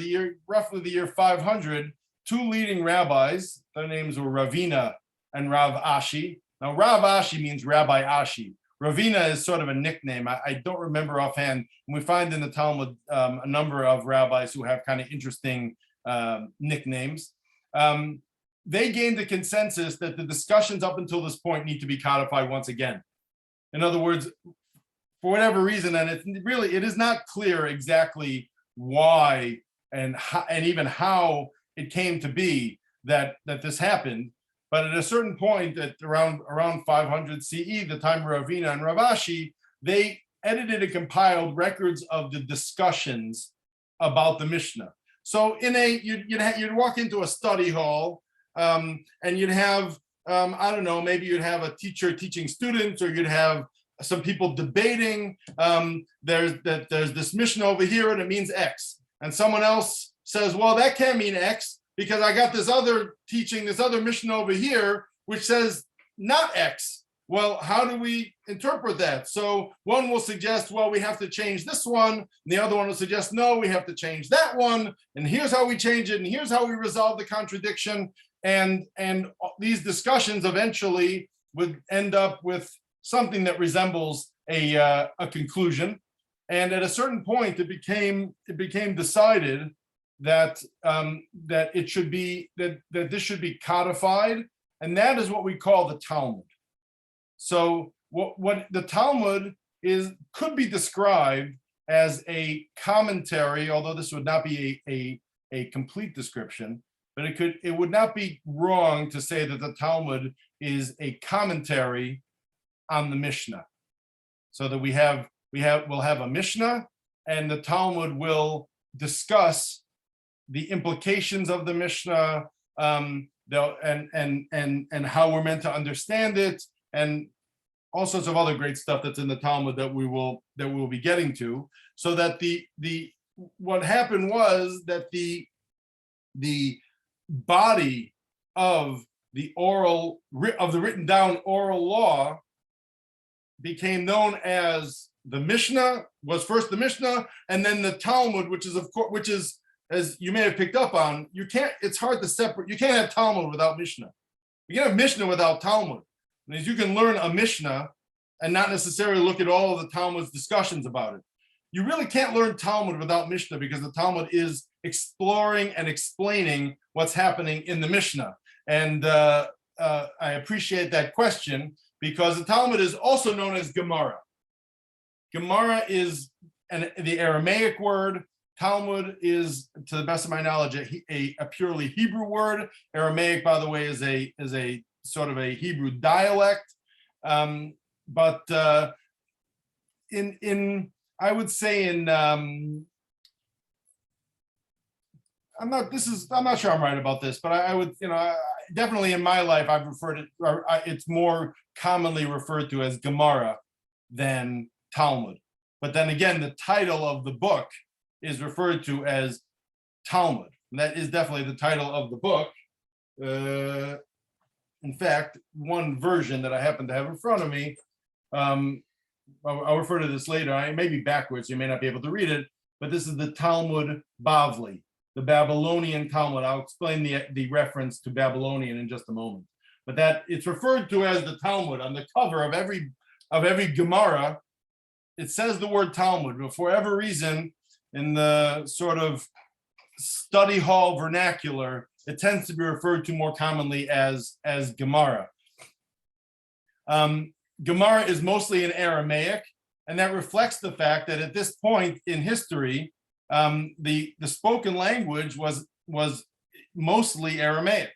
roughly the year 500, 2 leading rabbis, their names were Ravina and Rav Ashi. Now, Rav Ashi means Rabbi Ashi. Ravina is sort of a nickname. I don't remember offhand. We find in the Talmud a number of rabbis who have kind of interesting nicknames. They gained a consensus that the discussions up until this point need to be codified once again. In other words, for whatever reason, and it is not clear exactly why and how, and even how it came to be that this happened. But at a certain point, at around 500 CE, the time of Ravina and Ravashi, they edited and compiled records of the discussions about the Mishnah. So you'd walk into a study hall, and you'd have I don't know, maybe you'd have a teacher teaching students, or you'd have some people debating. There's this Mishnah over here, and it means X, and someone else says, well, that can't mean X, because I got this other teaching, this other Mishnah over here, which says not X. Well, how do we interpret that? So one will suggest, well, we have to change this one. And the other one will suggest, no, we have to change that one. And here's how we change it. And here's how we resolve the contradiction. And these discussions eventually would end up with something that resembles a conclusion. And at a certain point, it became decided that it should be that this should be codified, and that is what we call the Talmud. So what the Talmud could be described as a commentary, although this would not be a complete description, but it would not be wrong to say that the Talmud is a commentary on the Mishnah. So that we'll have a Mishnah, and the Talmud will discuss the implications of the Mishnah, and how we're meant to understand it, and all sorts of other great stuff that's in the Talmud that we will be getting to. So that what happened was that the body of the written down oral law became known as the Mishnah. Was first the Mishnah, and then the Talmud, which is, as you may have picked up on, it's hard to separate. You can't have Talmud without Mishnah. You can't have Mishnah without Talmud. Because you can learn a Mishnah and not necessarily look at all of the Talmud's discussions about it. You really can't learn Talmud without Mishnah, because the Talmud is exploring and explaining what's happening in the Mishnah. And I appreciate that question, because the Talmud is also known as Gemara. Gemara is the Aramaic word. Talmud is, to the best of my knowledge, a purely Hebrew word. Aramaic, by the way, is a sort of a Hebrew dialect. But I would say I'm not sure I'm right about this, but I would, definitely in my life, I've referred it, or it's more commonly referred to as Gemara than Talmud. But then again, the title of the book is referred to as Talmud. And that is definitely the title of the book. In fact, one version that I happen to have in front of me, I'll refer to this later. I may be backwards, you may not be able to read it, but this is the Talmud Bavli, the Babylonian Talmud. I'll explain the reference to Babylonian in just a moment. But that it's referred to as the Talmud. On the cover of every Gemara, it says the word Talmud, but for whatever reason, in the sort of study hall vernacular, it tends to be referred to more commonly as Gemara. Gemara is mostly in Aramaic, and that reflects the fact that at this point in history, the spoken language was mostly Aramaic.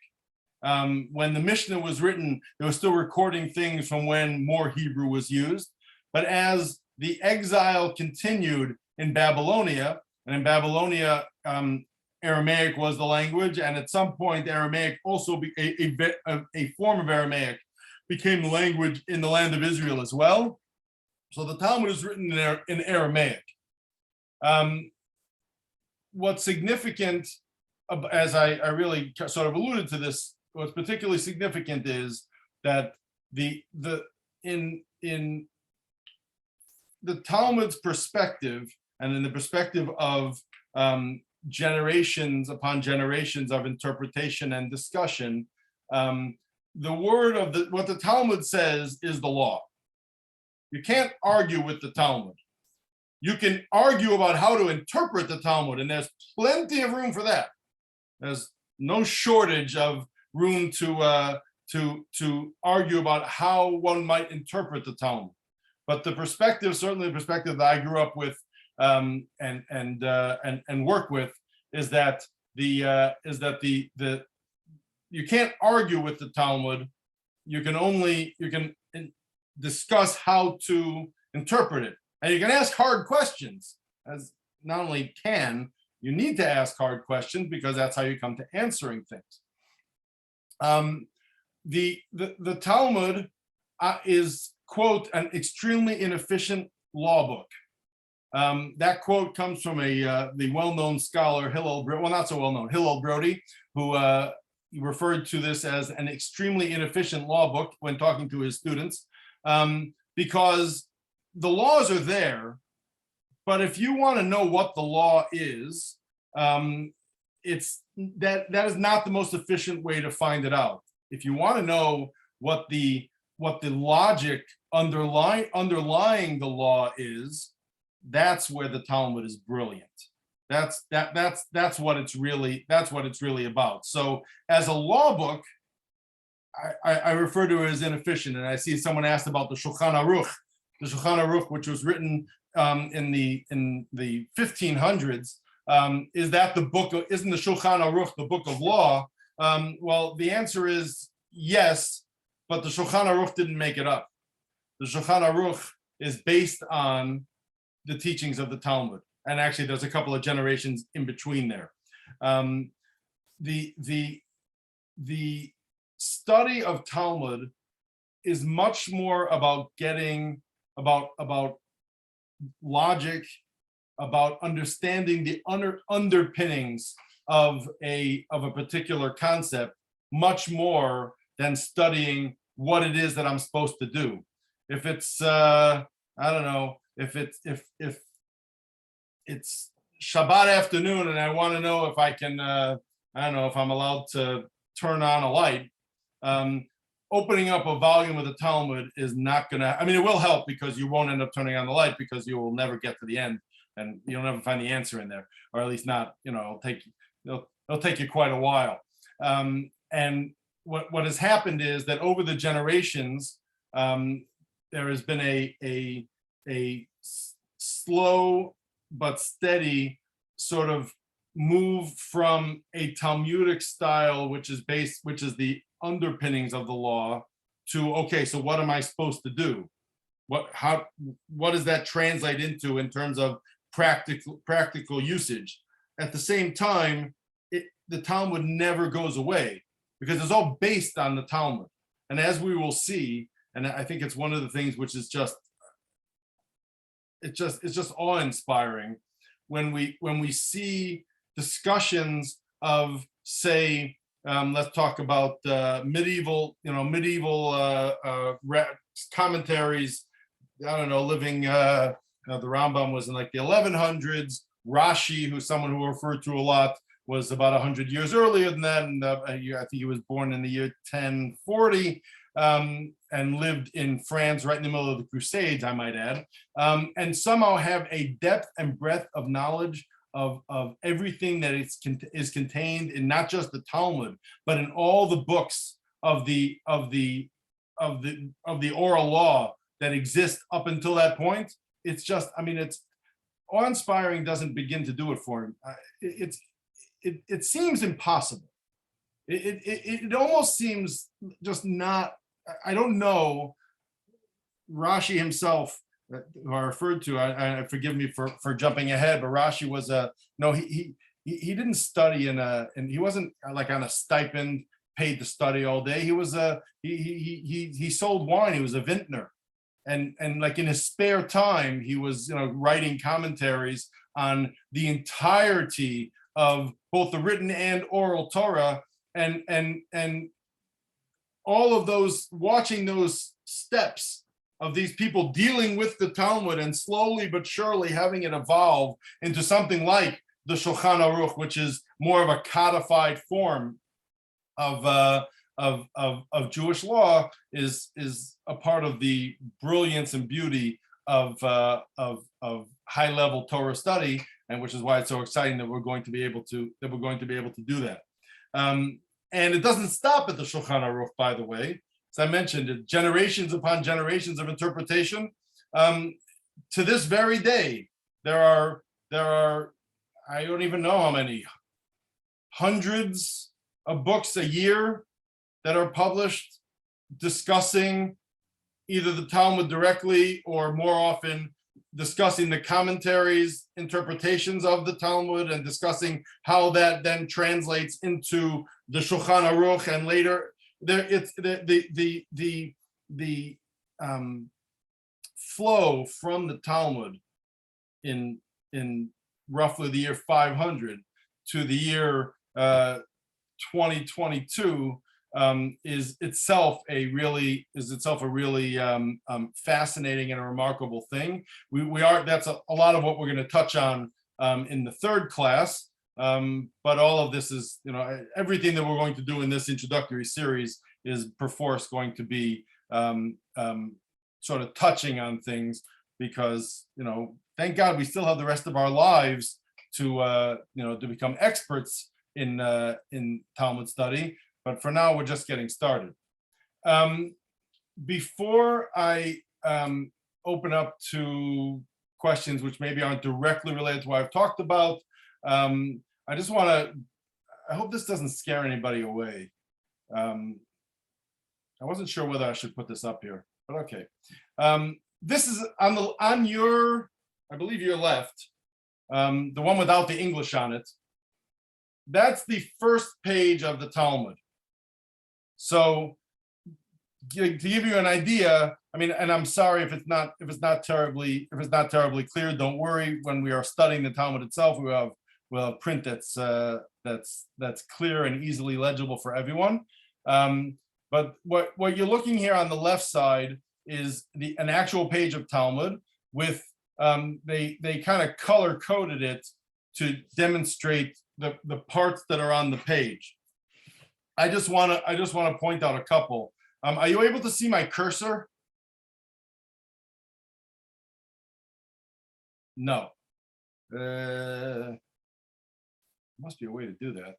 When the Mishnah was written, they were still recording things from when more Hebrew was used. But as the exile continued in Babylonia, and in Babylonia, Aramaic was the language, and at some point, Aramaic also a form of Aramaic became the language in the land of Israel as well. So the Talmud is written in Aramaic. What's significant, as I really sort of alluded to this, what's particularly significant is that in the Talmud's perspective, and in the perspective of generations upon generations of interpretation and discussion, the word of what the Talmud says is the law. You can't argue with the Talmud. You can argue about how to interpret the Talmud, and there's plenty of room for that. There's no shortage of room to argue about how one might interpret the Talmud. But the perspective, certainly the perspective that I grew up with and work with, is that the you can't argue with the Talmud. You can discuss how to interpret it, and you can ask hard questions. As not only you need to ask hard questions, because that's how you come to answering things. The Talmud is, quote, an extremely inefficient law book. That quote comes from the well-known scholar Hillel, well, not so well-known, Hillel Brody, who referred to this as an extremely inefficient law book when talking to his students, because the laws are there, but if you want to know what the law is, it's that is not the most efficient way to find it out. If you want to know what the logic underlying the law is, that's where the Talmud is brilliant. That's what it's really about. So as a law book, I refer to it as inefficient. And I see someone asked about the Shulchan Aruch, which was written in the 1500s. Is that the book? Isn't the Shulchan Aruch the book of law? Well, the answer is yes, but the Shulchan Aruch didn't make it up. The Shulchan Aruch is based on the teachings of the Talmud, and actually, there's a couple of generations in between there. The study of Talmud is much more about getting about logic, about understanding the underpinnings of a particular concept, much more than studying what it is that I'm supposed to do. If it's I don't know, if it's Shabbat afternoon and I want to know if I can I don't know if I'm allowed to turn on a light, opening up a volume of the Talmud is not gonna, I mean, it will help because you won't end up turning on the light, because you will never get to the end and you'll never find the answer in there, or at least not, it'll take you quite a while. And what has happened is that over the generations, there has been a slow but steady sort of move from a Talmudic style, which is the underpinnings of the law, to, okay, so what am I supposed to do? What does that translate into in terms of practical usage? At the same time, the Talmud never goes away, because it's all based on the Talmud. And as we will see, and I think it's one of the things which is it's just awe-inspiring when we see discussions of, say, let's talk about medieval commentaries. I don't know, living the Rambam was in like the 1100s. Rashi, who's someone who referred to a lot, was about 100 years earlier than that, and I think he was born in the year 1040 and lived in France right in the middle of the Crusades, I might add, and somehow have a depth and breadth of knowledge of everything that is contained in not just the Talmud, but in all the books of the oral law that exist up until that point. It's just, I mean, it's awe-inspiring. Doesn't begin to do it for him. It seems impossible. It almost seems just not. I don't know. Rashi himself, who I referred to, I forgive me for jumping ahead, but Rashi was he didn't study and he wasn't like on a stipend paid to study all day. He was he sold wine. He was a vintner, and like in his spare time he was writing commentaries on the entirety of both the written and oral Torah, and all of those, watching those steps of these people dealing with the Talmud and slowly but surely having it evolve into something like the Shulchan Aruch, which is more of a codified form of of Jewish law is a part of the brilliance and beauty of high-level Torah study, and which is why it's so exciting that we're going to be able to do that. And it doesn't stop at the Shulchan Aruch, by the way. As I mentioned, generations upon generations of interpretation. To this very day, there are I don't even know how many hundreds of books a year that are published discussing either the Talmud directly or more often discussing the commentaries, interpretations of the Talmud, and discussing how that then translates into the Shulchan Aruch, and later it's the flow from the Talmud in roughly the year 500 to the year 2022 is itself a really fascinating and a remarkable thing. That's a lot of what we're going to touch on in the third class. But all of this is, everything that we're going to do in this introductory series is perforce going to be sort of touching on things, because, thank God we still have the rest of our lives to become experts in Talmud study. But for now, we're just getting started. Before I open up to questions which maybe aren't directly related to what I've talked about, I hope this doesn't scare anybody away. I wasn't sure whether I should put this up here, but okay. This is on your, I believe your left, the one without the English on it. That's the first page of the Talmud. So to give you an idea, and I'm sorry if it's not terribly clear. Don't worry. When we are studying the Talmud itself, we'll have print that's clear and easily legible for everyone. But what you're looking here on the left side is an actual page of Talmud with they kind of color coded it to demonstrate the parts that are on the page. I just want to point out a couple. Are you able to see my cursor? No. Must be a way to do that.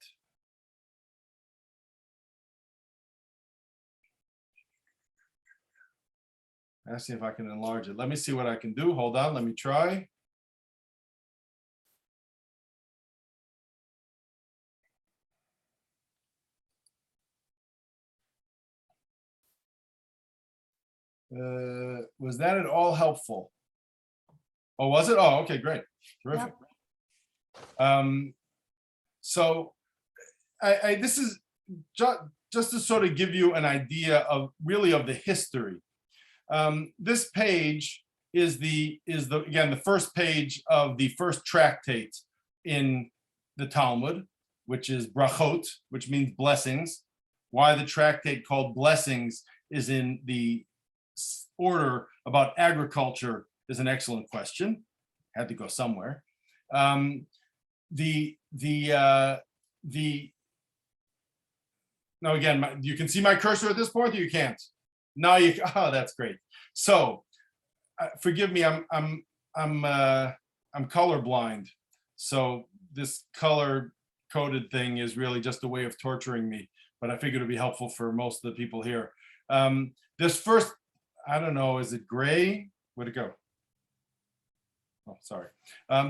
Let's see if I can enlarge it. Let me see what I can do. Hold on, let me try. Was that at all helpful? Oh, was it? Oh, okay, great. Terrific. Yep. So this is just to sort of give you an idea of the history. This page is again the first page of the first tractate in the Talmud, which is brachot, which means blessings. Why the tractate called blessings is in the order about agriculture is an excellent question. Had to go somewhere. Now again, you can see my cursor at this point, or you can't? Now you. Oh, that's great. So, forgive me. I'm colorblind. So this color coded thing is really just a way of torturing me. But I figured it'd be helpful for most of the people here. This first, I don't know, is it gray? Where'd it go? Oh, sorry.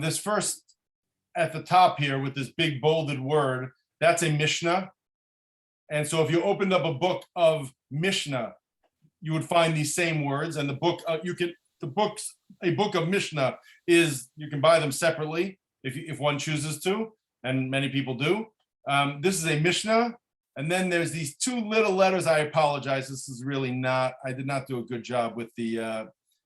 This first at the top here with this big bolded word, that's a Mishnah. And so if you opened up a book of Mishnah, you would find these same words. And a book of Mishnah is, you can buy them separately if one chooses to, and many people do. This is a Mishnah. And then there's these two little letters. I apologize. This is really not, I did not do a good job with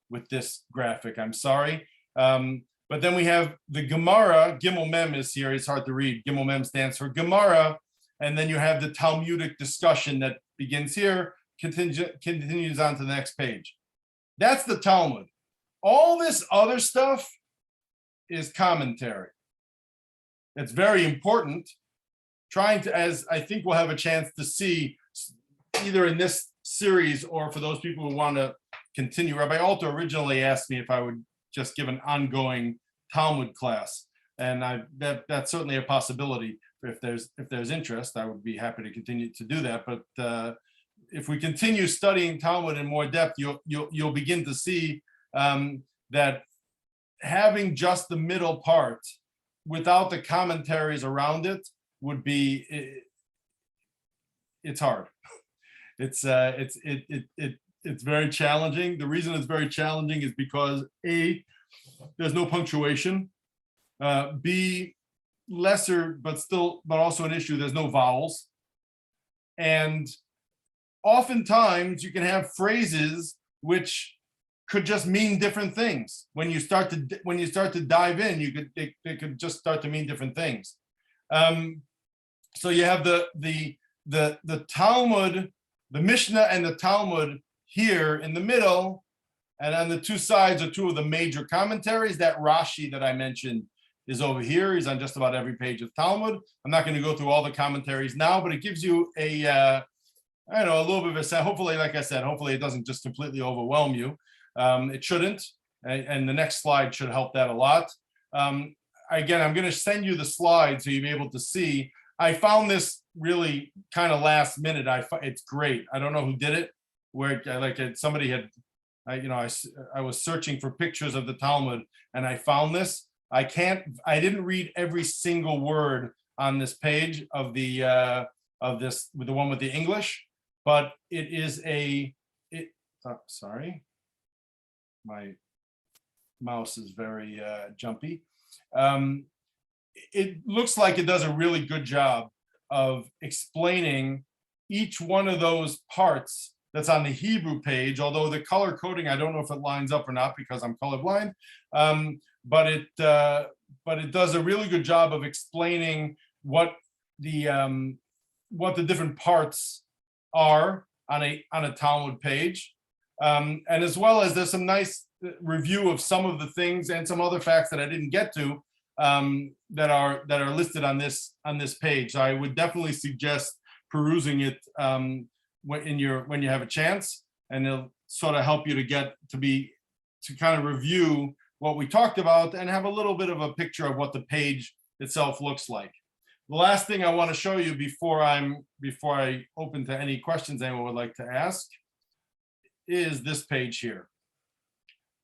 with this graphic. I'm sorry. But then we have the Gemara. Gimel Mem is here. It's hard to read. Gimel Mem stands for Gemara. And then you have the Talmudic discussion that begins here, continues on to the next page. That's the Talmud. All this other stuff is commentary. It's very important. Trying to, as I think we'll have a chance to see, either in this series or for those people who want to continue. Rabbi Alter originally asked me if I would just give an ongoing Talmud class, and that's certainly a possibility. If there's interest, I would be happy to continue to do that. But if we continue studying Talmud in more depth, you'll begin to see that having just the middle part without the commentaries around it would be it's hard. It's very challenging. The reason it's very challenging is because A, there's no punctuation. B, lesser but also an issue, there's no vowels. And oftentimes you can have phrases which could just mean different things. When you start to dive in, they could just start to mean different things. So you have the Talmud, the Mishnah and the Talmud here in the middle, and on the two sides are two of the major commentaries. That Rashi that I mentioned is over here. He's on just about every page of Talmud. I'm not going to go through all the commentaries now, but it gives you a little bit of a sense. Hopefully, like I said, hopefully it doesn't just completely overwhelm you. It shouldn't, and the next slide should help that a lot. Again, I'm going to send you the slide so you'll be able to see. I found this really kind of last minute. It's great. I don't know who did it. Somebody had, I was searching for pictures of the Talmud and I found this. I didn't read every single word on this page of the one with the English, but it is sorry, my mouse is very jumpy. It looks like it does a really good job of explaining each one of those parts that's on the Hebrew page, although the color coding, I don't know if it lines up or not because I'm colorblind. But it does a really good job of explaining what the different parts are on a Talmud page, and as well as there's some nice review of some of the things and some other facts that I didn't get to that are listed on this page. So I would definitely suggest perusing it when you have a chance, and it'll sort of help you to kind of review what we talked about and have a little bit of a picture of what the page itself looks like. The last thing I want to show you before I open to any questions anyone would like to ask is this page here.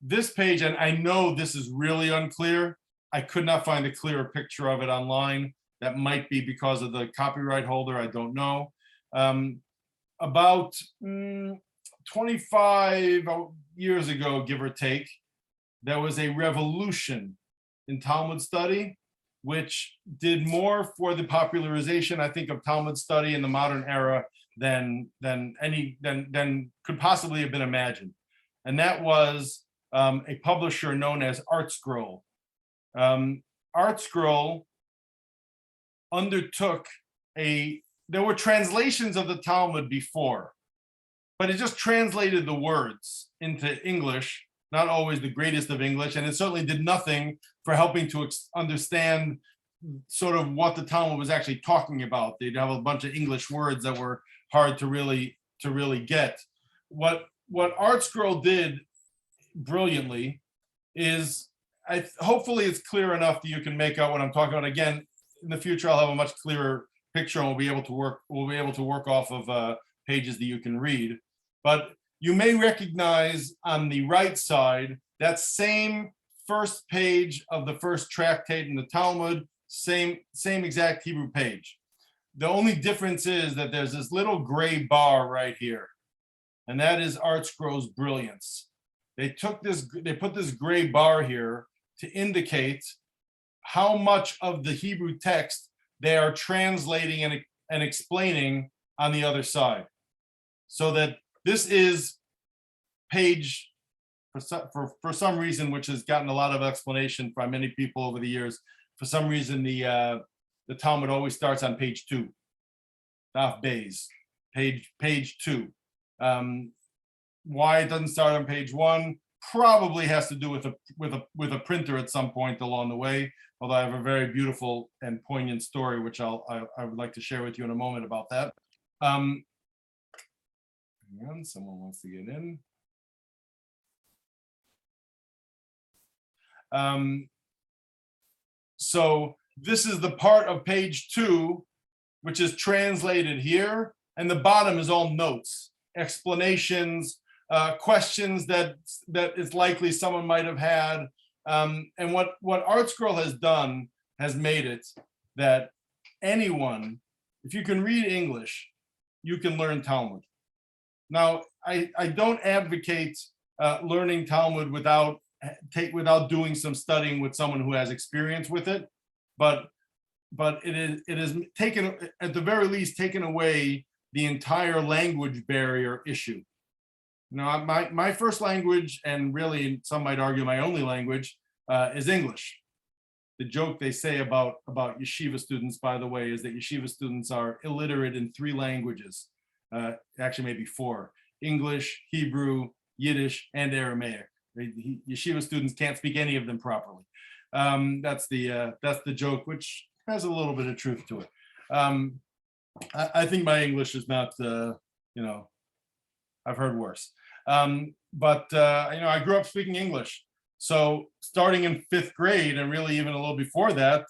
This page, and I know this is really unclear. I could not find a clearer picture of it online. That might be because of the copyright holder, I don't know. About 25 years ago, give or take, there was a revolution in Talmud study, which did more for the popularization, I think, of Talmud study in the modern era than could possibly have been imagined. And that was a publisher known as ArtScroll. ArtScroll undertook there were translations of the Talmud before, but it just translated the words into English, not always the greatest of English, and it certainly did nothing for helping to understand sort of what the Talmud was actually talking about. They'd have a bunch of English words that were hard to really get. What ArtScroll did brilliantly is, hopefully it's clear enough that you can make out what I'm talking about. Again, in the future, I'll have a much clearer picture, and we'll be able to work off of pages that you can read. But you may recognize on the right side that same first page of the first tractate in the Talmud, same exact Hebrew page. The only difference is that there's this little gray bar right here, and that is ArtScroll's brilliance. They put this gray bar here to indicate how much of the Hebrew text they are translating and explaining on the other side. So that this is page, for some reason, which has gotten a lot of explanation from many people over the years, for some reason the Talmud always starts on page 2. Daf Beis, page 2. Why it doesn't start on page 1 probably has to do with a printer at some point along the way. Although I have a very beautiful and poignant story, which I would like to share with you in a moment about that. Hang on, someone wants to get in. So this is the part of page 2, which is translated here, and the bottom is all notes, explanations, questions that it's likely someone might have had. And what ArtScroll has done has made it that anyone, if you can read English, you can learn Talmud. Now, I don't advocate learning Talmud without doing some studying with someone who has experience with it, but it is taken, at the very least, taken away the entire language barrier issue. Now, my first language, and really some might argue my only language, is English. The joke they say about yeshiva students, by the way, is that yeshiva students are illiterate in 3 languages, actually maybe 4: English, Hebrew, Yiddish, and Aramaic. Yeshiva students can't speak any of them properly. That's the joke, which has a little bit of truth to it. I think my English is not, I've heard worse. I grew up speaking English. So starting in 5th grade, and really even a little before that,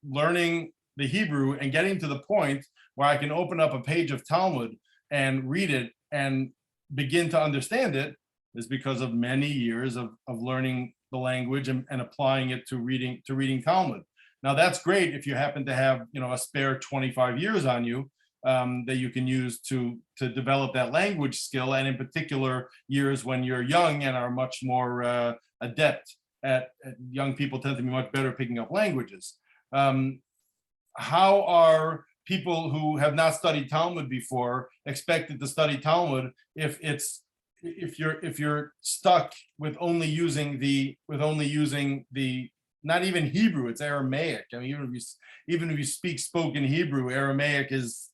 learning the Hebrew and getting to the point where I can open up a page of Talmud and read it and begin to understand it is because of many years of learning the language and applying it to reading Talmud. Now that's great if you happen to have a spare 25 years on you that you can use to develop that language skill, and in particular years when you're young and are much more adept at young people tend to be much better picking up languages. How are people who have not studied Talmud before expected to study Talmud if you're stuck with only using the not even Hebrew, it's Aramaic. I mean, even if you speak spoken Hebrew, Aramaic it's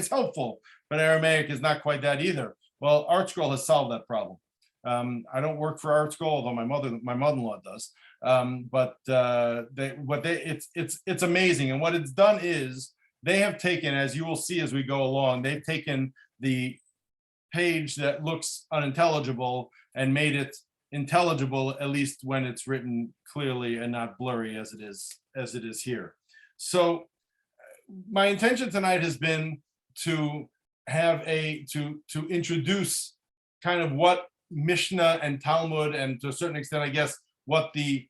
helpful, but Aramaic is not quite that either. Well, ArtScroll has solved that problem. I don't work for ArtScroll, although my mother-in-law does. It's amazing, and what it's done is they have taken, as you will see as we go along, they've taken the page that looks unintelligible and made it intelligible, at least when it's written clearly and not blurry as it is here. So my intention tonight has been to have to introduce kind of what Mishnah and Talmud, and to a certain extent, I guess, what the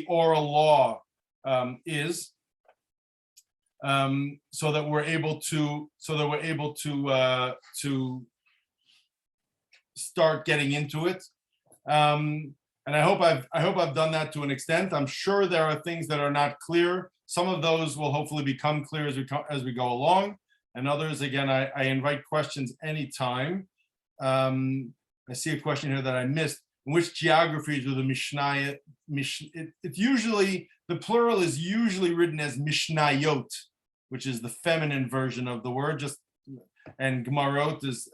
oral law is, so that we're able to start getting into it. And I hope I've done that to an extent. I'm sure there are things that are not clear. Some of those will hopefully become clear as we go along, and others, again, I invite questions anytime. I see a question here that I missed. In which geographies are the Mishnah? It's usually, the plural is usually written as Mishnayot, which is the feminine version of the word, and Gemarot is,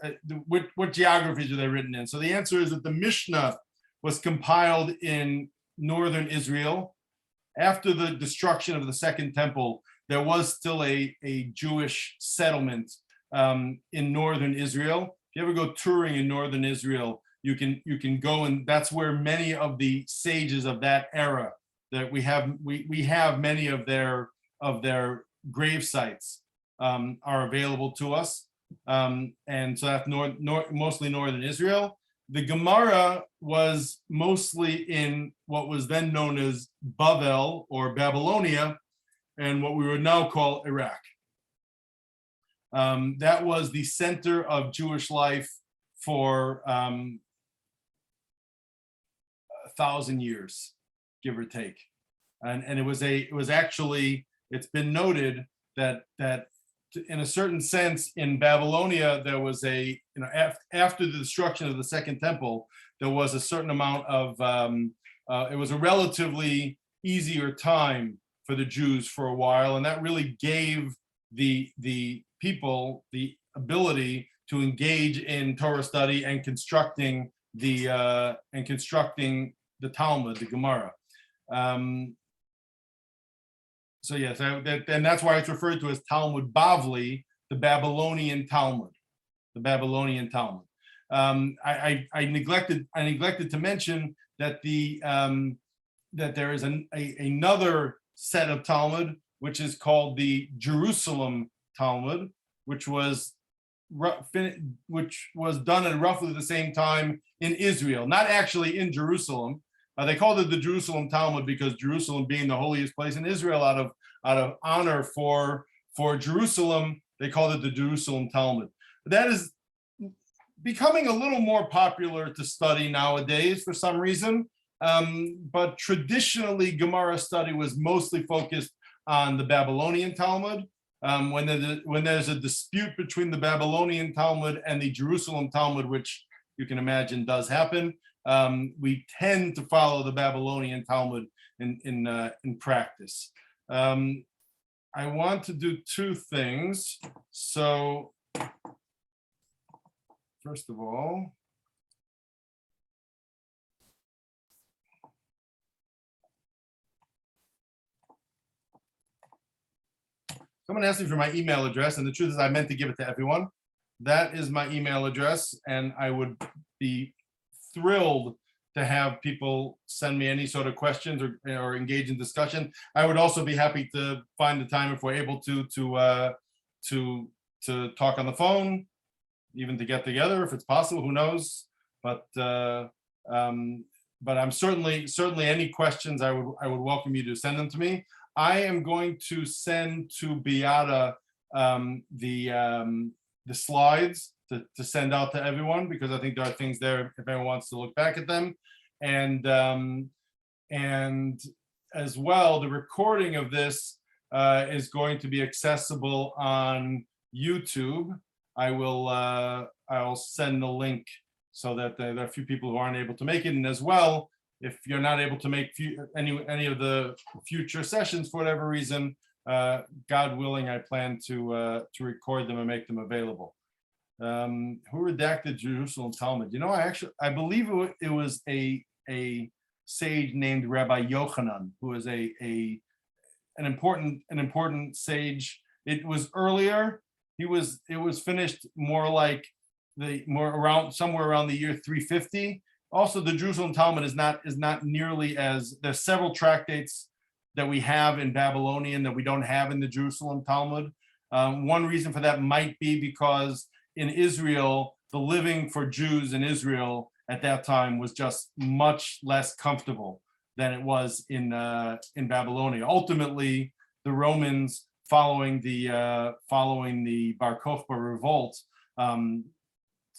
what geographies are they written in? So the answer is that the Mishnah was compiled in northern Israel. After the destruction of the Second Temple, there was still a Jewish settlement in northern Israel. If you ever go touring in northern Israel, you can go, and that's where many of the sages of that era that we have many of their grave sites are available to us, and so that's mostly northern Israel. The Gemara was mostly in what was then known as Bavel or Babylonia, and what we would now call Iraq. That was the center of Jewish life for 1,000 years, give or take, and it was actually, it's been noted that in a certain sense in Babylonia there was after the destruction of the Second Temple, there was a certain amount of it was a relatively easier time for the Jews for a while, and that really gave the people the ability to engage in Torah study and constructing the Talmud, the Gemara. So yes, and that's why it's referred to as Talmud Bavli, the Babylonian Talmud, I neglected to mention that that there is another set of Talmud, which is called the Jerusalem Talmud, which was done at roughly the same time in Israel, not actually in Jerusalem. They called it the Jerusalem Talmud because Jerusalem being the holiest place in Israel, out of honor for Jerusalem, they called it the Jerusalem Talmud. That is becoming a little more popular to study nowadays for some reason. But traditionally, Gemara study was mostly focused on the Babylonian Talmud. When there's a dispute between the Babylonian Talmud and the Jerusalem Talmud, which you can imagine does happen, we tend to follow the Babylonian Talmud in practice. I want to do two things. So, first of all, someone asked me for my email address, and the truth is I meant to give it to everyone. That is my email address, and I would be thrilled to have people send me any sort of questions or engage in discussion. I would also be happy to find the time, if we're able to talk on the phone, even to get together if it's possible. Who knows? But I'm certainly any questions, I would welcome you to send them to me. I am going to send to Beata the slides to send out to everyone, because I think there are things there if anyone wants to look back at them. And as well, the recording of this is going to be accessible on YouTube. I'll send the link so that there are a few people who aren't able to make it. And as well, if you're not able to make any of the future sessions for whatever reason, God willing, I plan to record them and make them available. Who redacted Jerusalem Talmud? You know, I believe it was a sage named Rabbi Yochanan, who is an important sage. It was earlier. It was finished somewhere around the year 350. Also, the Jerusalem Talmud is not nearly as, there's several tractates that we have in Babylonian that we don't have in the Jerusalem Talmud. One reason for that might be because in Israel, the living for Jews in Israel at that time was just much less comfortable than it was in Babylonia. Ultimately, the Romans, following the Bar Kokhba revolt,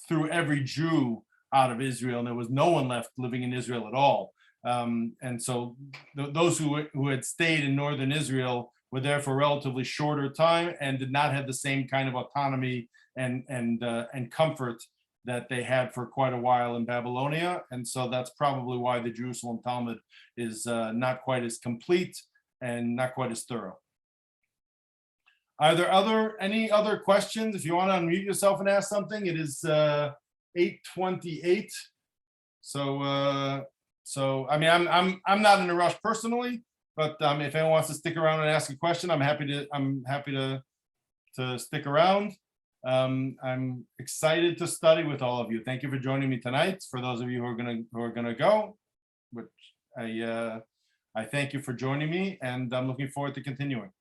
threw every Jew out of Israel, and there was no one left living in Israel at all. And so those who had stayed in northern Israel were there for a relatively shorter time and did not have the same kind of autonomy and comfort that they had for quite a while in Babylonia. And so that's probably why the Jerusalem Talmud is not quite as complete and not quite as thorough. Are there any other questions? If you want to unmute yourself and ask something, it is 8:28. So I mean, I'm not in a rush personally, but if anyone wants to stick around and ask a question, I'm happy to stick around. I'm excited to study with all of you. Thank you for joining me tonight. For those of you who are gonna go, which I thank you for joining me, and I'm looking forward to continuing.